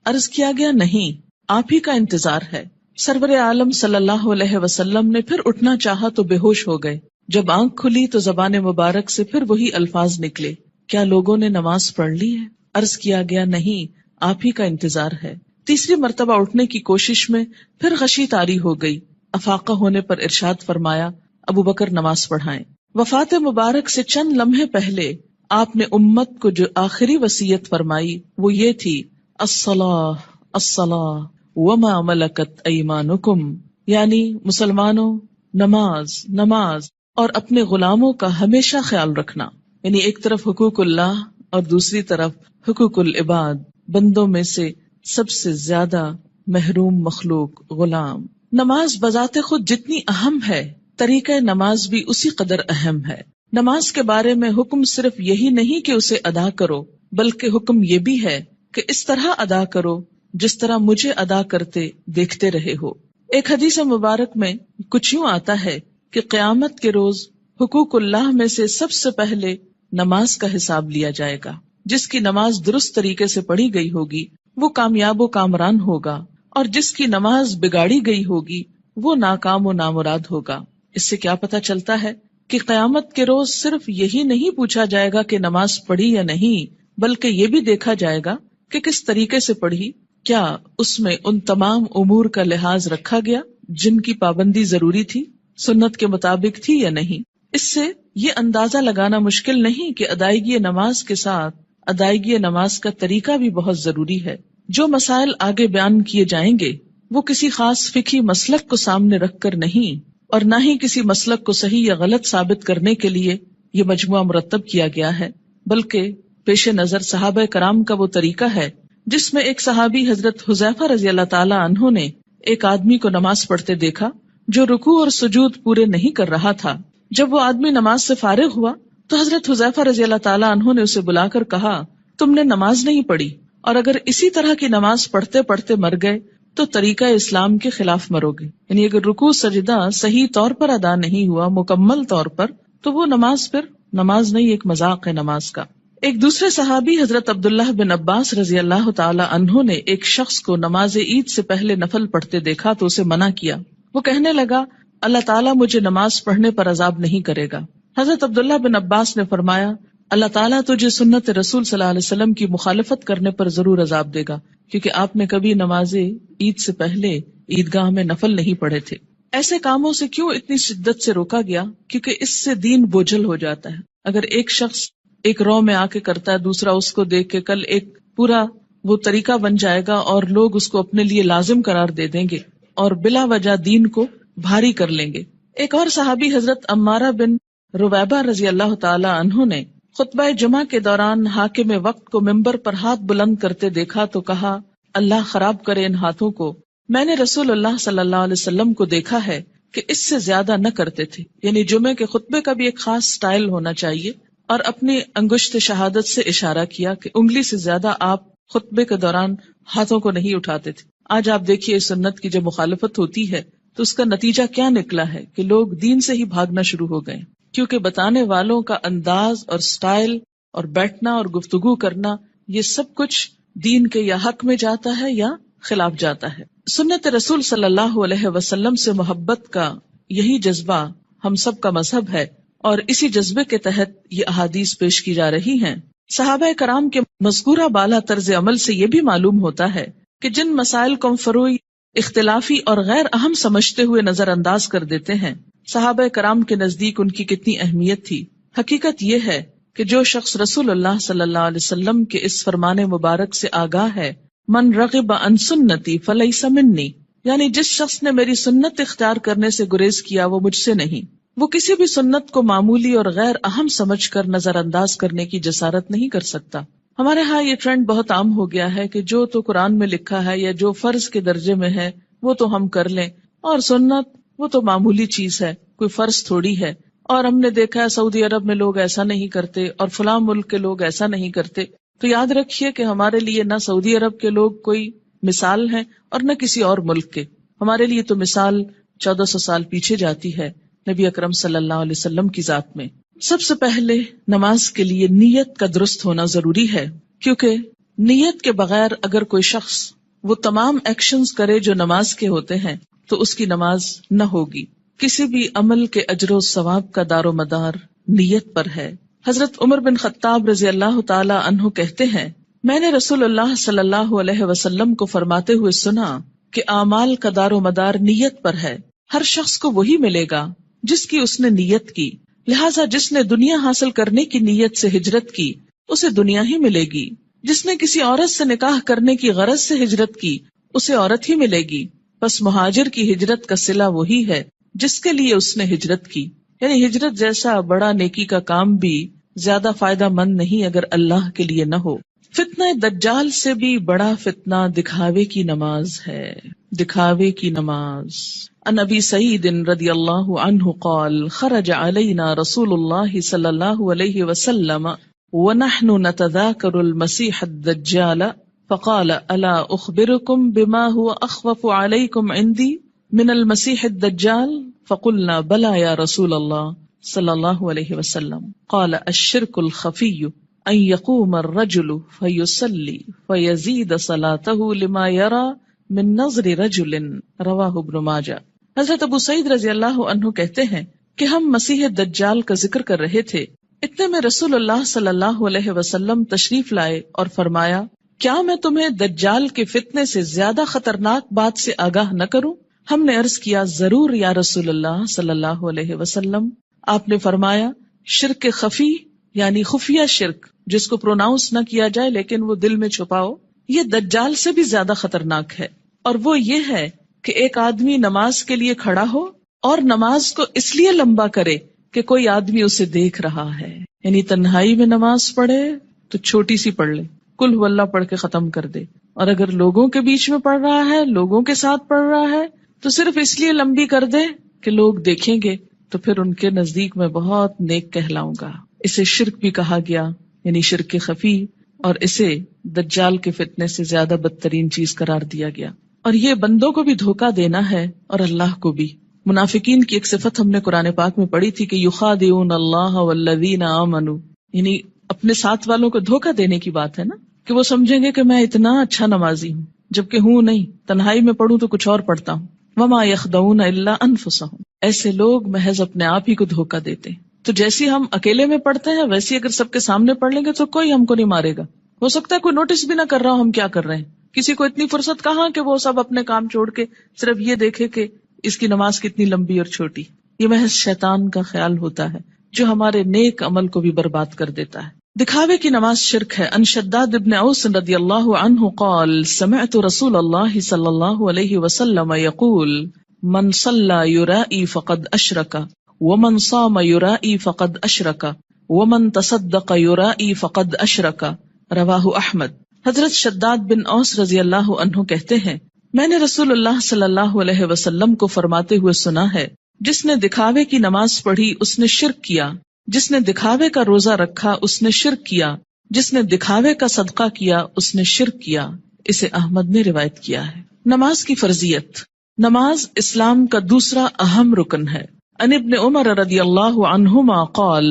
عرض کیا گیا نہیں، آپ ہی کا انتظار ہے۔ سرور عالم صلی اللہ علیہ وسلم نے پھر اٹھنا چاہا تو بے ہوش ہو گئے۔ جب آنکھ کھلی تو زبان مبارک سے پھر وہی الفاظ نکلے، کیا لوگوں نے نماز پڑھ لی ہے؟ عرض کیا گیا نہیں، آپ ہی کا انتظار ہے۔ تیسری مرتبہ اٹھنے کی کوشش میں پھر غشی طاری ہو گئی۔ افاقہ ہونے پر ارشاد فرمایا، ابو بکر نماز پڑھائیں۔ وفات مبارک سے چند لمحے پہلے آپ نے امت کو جو آخری وصیت فرمائی وہ یہ تھی، الصلاۃ الصلاۃ وما ملکت ایمانکم، یعنی مسلمانوں نماز نماز اور اپنے غلاموں کا ہمیشہ خیال رکھنا، یعنی ایک طرف حقوق اللہ اور دوسری طرف حقوق العباد، بندوں میں سے سب سے زیادہ محروم مخلوق غلام۔ نماز بذات خود جتنی اہم ہے، طریقہ نماز بھی اسی قدر اہم ہے۔ نماز کے بارے میں حکم صرف یہی نہیں کہ اسے ادا کرو، بلکہ حکم یہ بھی ہے کہ اس طرح ادا کرو جس طرح مجھے ادا کرتے دیکھتے رہے ہو۔ ایک حدیث مبارک میں کچھ یوں آتا ہے کہ قیامت کے روز حقوق اللہ میں سے سب سے پہلے نماز کا حساب لیا جائے گا۔ جس کی نماز درست طریقے سے پڑھی گئی ہوگی وہ کامیاب و کامران ہوگا، اور جس کی نماز بگاڑی گئی ہوگی وہ ناکام و نامراد ہوگا۔ اس سے کیا پتہ چلتا ہے کہ قیامت کے روز صرف یہی نہیں پوچھا جائے گا کہ نماز پڑھی یا نہیں، بلکہ یہ بھی دیکھا جائے گا کہ کس طریقے سے پڑھی، کیا اس میں ان تمام امور کا لحاظ رکھا گیا جن کی پابندی ضروری تھی، سنت کے مطابق تھی یا نہیں۔ اس سے یہ اندازہ لگانا مشکل نہیں کہ ادائیگی نماز کے ساتھ ادائیگی نماز کا طریقہ بھی بہت ضروری ہے۔ جو مسائل آگے بیان کیے جائیں گے وہ کسی خاص فقہی مسلک کو سامنے رکھ کر نہیں، اور نہ ہی کسی مسلک کو صحیح یا غلط ثابت کرنے کے لیے یہ مجموعہ مرتب کیا گیا ہے، بلکہ پیش نظر صحابہ کرام کا وہ طریقہ ہے جس میں ایک صحابی حضرت حذیفہ رضی اللہ تعالی عنہ نے ایک آدمی کو نماز پڑھتے دیکھا جو رکوع اور سجود پورے نہیں کر رہا تھا۔ جب وہ آدمی نماز سے فارغ ہوا تو حضرت حذیفہ رضی اللہ تعالی عنہ نے اسے بلا کر کہا، تم نے نماز نہیں پڑھی، اور اگر اسی طرح کی نماز پڑھتے پڑھتے مر گئے تو طریقہ اسلام کے خلاف مرو گے۔ یعنی اگر رکوع سجدہ صحیح طور پر ادا نہیں ہوا مکمل طور پر تو وہ نماز پھر نماز نہیں، ایک مذاق ہے نماز کا۔ ایک دوسرے صحابی حضرت عبداللہ بن عباس رضی اللہ تعالی عنہ نے ایک شخص کو نماز عید سے پہلے نفل پڑھتے دیکھا تو اسے منع کیا۔ وہ کہنے لگا، اللہ تعالیٰ مجھے نماز پڑھنے پر عذاب نہیں کرے گا۔ حضرت عبداللہ بن عباس نے فرمایا، اللہ تعالیٰ تجھے سنت رسول صلی اللہ علیہ وسلم کی مخالفت کرنے پر ضرور عذاب دے گا، کیونکہ آپ نے کبھی نماز عید سے پہلے عیدگاہ میں نفل نہیں پڑھے تھے۔ ایسے کاموں سے کیوں اتنی شدت سے روکا گیا؟ کیونکہ اس سے دین بوجھل ہو جاتا ہے۔ اگر ایک شخص ایک رو میں آ کے کرتا ہے، دوسرا اس کو دیکھ کے کل ایک پورا وہ طریقہ بن جائے گا اور لوگ اس کو اپنے لیے لازم قرار دے دیں گے اور بلا وجہ دین کو بھاری کر لیں گے۔ ایک اور صحابی حضرت عمارہ بن رویبہ رضی اللہ تعالی عنہ نے خطبہ جمعہ کے دوران حاکم وقت کو ممبر پر ہاتھ بلند کرتے دیکھا تو کہا، اللہ خراب کرے ان ہاتھوں کو، میں نے رسول اللہ صلی اللہ علیہ وسلم کو دیکھا ہے کہ اس سے زیادہ نہ کرتے تھے۔ یعنی جمعے کے خطبے کا بھی ایک خاص سٹائل ہونا چاہیے، اور اپنی انگشت شہادت سے اشارہ کیا کہ انگلی سے زیادہ آپ خطبے کے دوران ہاتھوں کو نہیں اٹھاتے تھے۔ آج آپ دیکھیے سنت کی جو مخالفت ہوتی ہے تو اس کا نتیجہ کیا نکلا ہے کہ لوگ دین سے ہی بھاگنا شروع ہو گئے، کیونکہ بتانے والوں کا انداز اور سٹائل اور بیٹھنا اور گفتگو کرنا یہ سب کچھ دین کے یا حق میں جاتا ہے یا خلاف جاتا ہے۔ سنت رسول صلی اللہ علیہ وسلم سے محبت کا یہی جذبہ ہم سب کا مذہب ہے، اور اسی جذبے کے تحت یہ احادیث پیش کی جا رہی ہیں۔ صحابہ کرام کے مذکورہ بالا طرز عمل سے یہ بھی معلوم ہوتا ہے کہ جن مسائل کو ہم فروعی، اختلافی اور غیر اہم سمجھتے ہوئے نظر انداز کر دیتے ہیں، صحابہ کرام کے نزدیک ان کی کتنی اہمیت تھی۔ حقیقت یہ ہے کہ جو شخص رسول اللہ صلی اللہ علیہ وسلم کے اس فرمان مبارک سے آگاہ ہے، من رغب عن سنتی فلیس منی، یعنی جس شخص نے میری سنت اختیار کرنے سے گریز کیا وہ مجھ سے نہیں، وہ کسی بھی سنت کو معمولی اور غیر اہم سمجھ کر نظر انداز کرنے کی جسارت نہیں کر سکتا۔ ہمارے ہاں یہ ٹرینڈ بہت عام ہو گیا ہے کہ جو تو قرآن میں لکھا ہے یا جو فرض کے درجے میں ہے وہ تو ہم کر لیں، اور سنت وہ تو معمولی چیز ہے، کوئی فرض تھوڑی ہے۔ اور ہم نے دیکھا ہے سعودی عرب میں لوگ ایسا نہیں کرتے اور فلاں ملک کے لوگ ایسا نہیں کرتے۔ تو یاد رکھیے کہ ہمارے لیے نہ سعودی عرب کے لوگ کوئی مثال ہیں اور نہ کسی اور ملک کے، ہمارے لیے تو مثال 1400 سال پیچھے جاتی ہے نبی اکرم صلی اللہ علیہ وسلم کی ذات میں۔ سب سے پہلے نماز کے لیے نیت کا درست ہونا ضروری ہے، کیونکہ نیت کے بغیر اگر کوئی شخص وہ تمام ایکشنز کرے جو نماز کے ہوتے ہیں تو اس کی نماز نہ ہوگی۔ کسی بھی عمل کے اجر و ثواب کا دار و مدار نیت پر ہے۔ حضرت عمر بن خطاب رضی اللہ تعالی عنہ کہتے ہیں، میں نے رسول اللہ صلی اللہ علیہ وسلم کو فرماتے ہوئے سنا کہ اعمال کا دار و مدار نیت پر ہے، ہر شخص کو وہی ملے گا جس کی اس نے نیت کی، لہٰذا جس نے دنیا حاصل کرنے کی نیت سے ہجرت کی اسے دنیا ہی ملے گی، جس نے کسی عورت سے نکاح کرنے کی غرض سے ہجرت کی اسے عورت ہی ملے گی، بس مہاجر کی ہجرت کا صلہ وہی ہے جس کے لیے اس نے ہجرت کی۔ یعنی ہجرت جیسا بڑا نیکی کا کام بھی زیادہ فائدہ مند نہیں اگر اللہ کے لیے نہ ہو۔ فتنہ دجال سے بھی بڑا فتنہ دکھاوے کی نماز ہے، دکھاوے کی نماز۔ عن ابی سعید رضی اللہ عنہ قال خرج علینا رسول اللہ صلی اللہ علیہ وسلم ونحن نتذاکر المسیح الدجال فقال الا اخبرکم بما هو اخوف علیکم عندی من المسیح الدجال فقلنا بلا یا رسول اللہ صلی اللہ علیہ وسلم قال الشرک الخفی ان یقوم الرجل فیصلی فیزید صلاته لما یرى من نظر رجل رواہ ابن ماجہ۔ حضرت ابو سعید رضی اللہ عنہ کہتے ہیں کہ ہم مسیح دجال کا ذکر کر رہے تھے، اتنے میں رسول اللہ صلی اللہ علیہ وسلم تشریف لائے اور فرمایا، کیا میں تمہیں دجال کے فتنے سے زیادہ خطرناک بات سے آگاہ نہ کروں؟ ہم نے عرض کیا، ضرور یا رسول اللہ صلی اللہ علیہ وسلم۔ آپ نے فرمایا، شرک خفی یعنی خفیہ شرک جس کو پروناؤنس نہ کیا جائے لیکن وہ دل میں چھپاؤ، یہ دجال سے بھی زیادہ خطرناک ہے، اور وہ یہ ہے کہ ایک آدمی نماز کے لیے کھڑا ہو اور نماز کو اس لیے لمبا کرے کہ کوئی آدمی اسے دیکھ رہا ہے، یعنی تنہائی میں نماز پڑھے تو چھوٹی سی پڑھ لے، قل هو اللہ پڑھ کے ختم کر دے، اور اگر لوگوں کے بیچ میں پڑھ رہا ہے، لوگوں کے ساتھ پڑھ رہا ہے تو صرف اس لیے لمبی کر دے کہ لوگ دیکھیں گے تو پھر ان کے نزدیک میں بہت نیک کہلاؤں گا۔ اسے شرک بھی کہا گیا، یعنی شرک خفی، اور اسے دجال کے فتنے سے زیادہ بدترین چیز قرار دیا گیا۔ اور یہ بندوں کو بھی دھوکہ دینا ہے اور اللہ کو بھی۔ منافقین کی ایک صفت ہم نے قرآن پاک میں پڑھی تھی کہ یخادعون اللہ والذین آمنوا، یعنی اپنے ساتھ والوں کو دھوکہ دینے کی بات ہے نا، کہ وہ سمجھیں گے کہ میں اتنا اچھا نمازی ہوں جبکہ ہوں نہیں، تنہائی میں پڑھوں تو کچھ اور پڑھتا ہوں۔ وما یخدعون الا انفسهم، ایسے لوگ محض اپنے آپ ہی کو دھوکہ دیتے ہیں۔ تو جیسی ہم اکیلے میں پڑھتے ہیں ویسی اگر سب کے سامنے پڑھ لیں گے تو کوئی ہم کو نہیں مارے گا، ہو سکتا ہے کوئی نوٹس بھی نہ کر رہا ہو ہم کیا کر رہے ہیں، کسی کو اتنی فرصت کہاں کہ وہ سب اپنے کام چھوڑ کے صرف یہ دیکھے کہ اس کی نماز کتنی لمبی اور چھوٹی۔ یہ محض شیطان کا خیال ہوتا ہے جو ہمارے نیک عمل کو بھی برباد کر دیتا ہے۔ دکھاوے کی نماز شرک ہے۔ ان شداد ابن اوس رضی اللہ عنہ قال سمعت رسول اللہ صلی اللہ علیہ وسلم یقول من صلی یرائی فقد اشرک ومن صام یرائی فقد اشرک ومن تصدق یرائی فقد اشرک، رواہ احمد۔ حضرت شداد بن اوس رضی اللہ عنہ کہتے ہیں، میں نے رسول اللہ صلی اللہ علیہ وسلم کو فرماتے ہوئے سنا ہے، جس نے دکھاوے کی نماز پڑھی اس نے شرک کیا، جس نے دکھاوے کا روزہ رکھا اس نے شرک کیا، جس نے دکھاوے کا صدقہ کیا اس نے شرک کیا۔ اسے احمد نے روایت کیا ہے۔ نماز کی فرضیت۔ نماز اسلام کا دوسرا اہم رکن ہے۔ عن ابن عمر رضی اللہ عنہما قال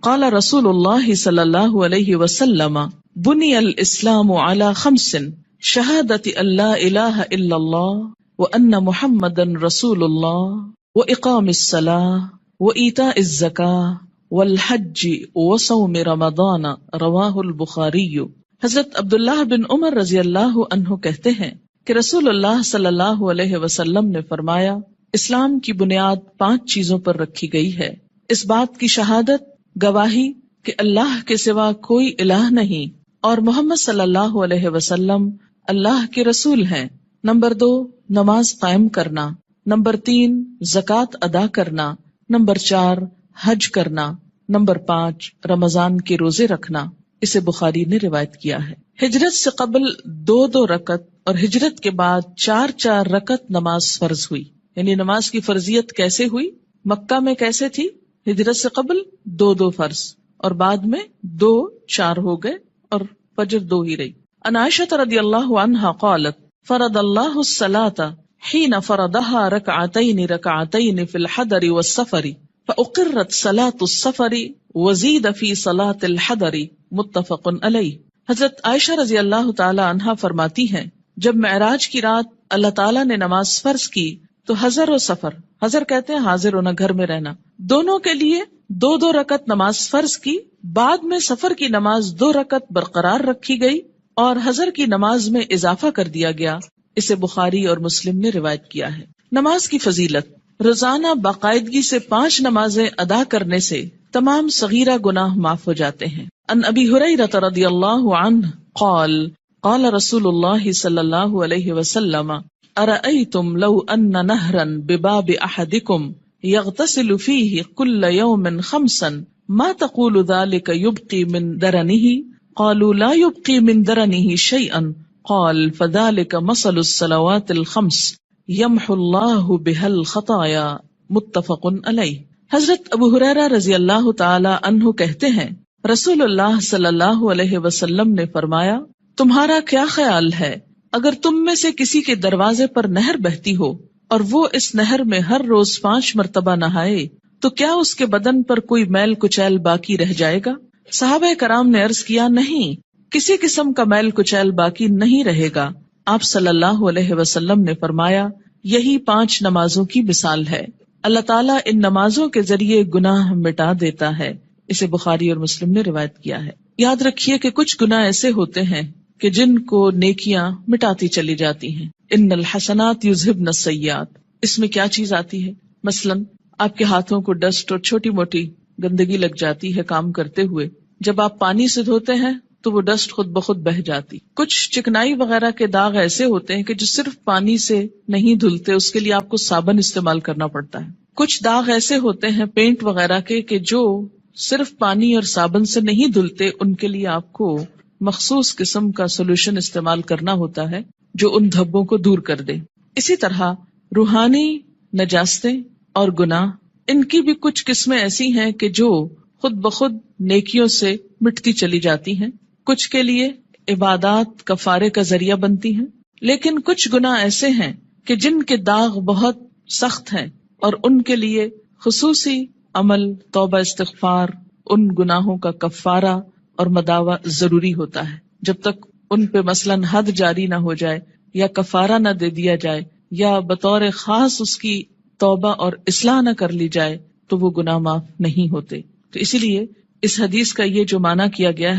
قال رسول اللہ صلی اللہ علیہ وسلم بنی الاسلام علی خمس شہادت ان لا الہ الا اللہ وان محمدا رسول اللہ واقام الصلاۃ وایتاء الزکاۃ والحج وصوم رمضان رواہ البخاری۔ حضرت عبداللہ بن عمر رضی اللہ عنہ کہتے ہیں کہ رسول اللہ صلی اللہ علیہ وسلم نے فرمایا، اسلام کی بنیاد 5 چیزوں پر رکھی گئی ہے۔ اس بات کی شہادت، گواہی کہ اللہ کے سوا کوئی الہ نہیں اور محمد صلی اللہ علیہ وسلم اللہ کے رسول ہیں۔ نمبر 2 نماز قائم کرنا، نمبر 3 زکوٰۃ ادا کرنا، نمبر 4 حج کرنا، نمبر 5 رمضان کے روزے رکھنا۔ اسے بخاری نے روایت کیا ہے۔ ہجرت سے قبل 2 رکعت اور ہجرت کے بعد 4 رکعت نماز فرض ہوئی۔ یعنی نماز کی فرضیت کیسے ہوئی؟ مکہ میں کیسے تھی؟ ہجرت سے قبل 2 فرض اور بعد میں 4 ہو گئے اور فجر 2 ہی رہی۔ عن عائشہ رضی اللہ عنہا قالت فرض اللہ الصلاۃ حین فرضها رکعتین فی الحضر والسفر فاقرت صلاۃ السفر وزید فی صلاۃ الحضر متفق علیہ۔ حضرت عائشہ رضی اللہ تعالی عنہا فرماتی ہیں، جب معراج کی رات اللہ تعالیٰ نے نماز فرض کی تو حضر و سفر، حضر کہتے ہیں حاضر ہونا، گھر میں رہنا، دونوں کے لیے 2 رکعت نماز فرض کی، بعد میں سفر کی نماز 2 رکعت برقرار رکھی گئی اور حضر کی نماز میں اضافہ کر دیا گیا۔ اسے بخاری اور مسلم نے روایت کیا ہے۔ نماز کی فضیلت، روزانہ باقاعدگی سے 5 نمازیں ادا کرنے سے تمام صغیرہ گناہ معاف ہو جاتے ہیں۔ عن ابی ہریرہ رضی اللہ عنہ قال قال رسول اللہ صلی اللہ علیہ وسلم ارأیتم لو ان نہرا بباب احدکم یغتسل فیہ کل یوم 5 ما تقول ذلك یبقی من درنہ قالوا لا یبقی من درنہ شیئا قال فذلك مثل الصلوات الخمس یمحو اللہ بها الخطایا متفق علیہ۔ حضرت ابو ہریرہ رضی اللہ تعالی عنہ کہتے ہیں، رسول اللہ صلی اللہ علیہ وسلم نے فرمایا، تمہارا کیا خیال ہے اگر تم میں سے کسی کے دروازے پر نہر بہتی ہو اور وہ اس نہر میں ہر روز 5 مرتبہ نہائے تو کیا اس کے بدن پر کوئی میل کچیل باقی رہ جائے گا؟ صحابہ کرام نے عرض کیا، نہیں، کسی قسم کا میل کچیل باقی نہیں رہے گا۔ آپ صلی اللہ علیہ وسلم نے فرمایا، یہی 5 نمازوں کی مثال ہے، اللہ تعالیٰ ان نمازوں کے ذریعے گناہ مٹا دیتا ہے۔ اسے بخاری اور مسلم نے روایت کیا ہے۔ یاد رکھیے کہ کچھ گناہ ایسے ہوتے ہیں کہ جن کو نیکیاں مٹاتی چلی جاتی ہیں۔ ان الحسنات یذہبن السیئات، اس میں کیا چیز آتی ہے؟ مثلا آپ کے ہاتھوں کو ڈسٹ اور چھوٹی موٹی گندگی لگ جاتی ہے کام کرتے ہوئے، جب آپ پانی سے دھوتے ہیں تو وہ ڈسٹ خود بخود بہہ جاتی۔ کچھ چکنائی وغیرہ کے داغ ایسے ہوتے ہیں کہ جو صرف پانی سے نہیں دھلتے، اس کے لیے آپ کو صابن استعمال کرنا پڑتا ہے۔ کچھ داغ ایسے ہوتے ہیں پینٹ وغیرہ کے کہ جو صرف پانی اور صابن سے نہیں دھلتے، ان کے لیے آپ کو مخصوص قسم کا سولوشن استعمال کرنا ہوتا ہے جو ان دھبوں کو دور کر دے۔ اسی طرح روحانی نجاستیں اور گناہ، ان کی بھی کچھ قسمیں ایسی ہیں کہ جو خود بخود نیکیوں سے مٹتی چلی جاتی ہیں، کچھ کے لیے عبادات کفارے کا ذریعہ بنتی ہیں، لیکن کچھ گناہ ایسے ہیں کہ جن کے داغ بہت سخت ہیں اور ان کے لیے خصوصی عمل، توبہ، استغفار، ان گناہوں کا کفارہ اور مداوع ضروری ہوتا ہے۔ جب تک ان پہ مثلاً حد جاری نہ ہو جائے یا کفارہ نہ دے دیا جائے یا بطور خاص اس کی توبہ اور اصلاح نہ کر لی جائے تو وہ گناہ معاف نہیں ہوتے۔ تو اسی لیے اس حدیث کا یہ جو معنی کیا گیا ہے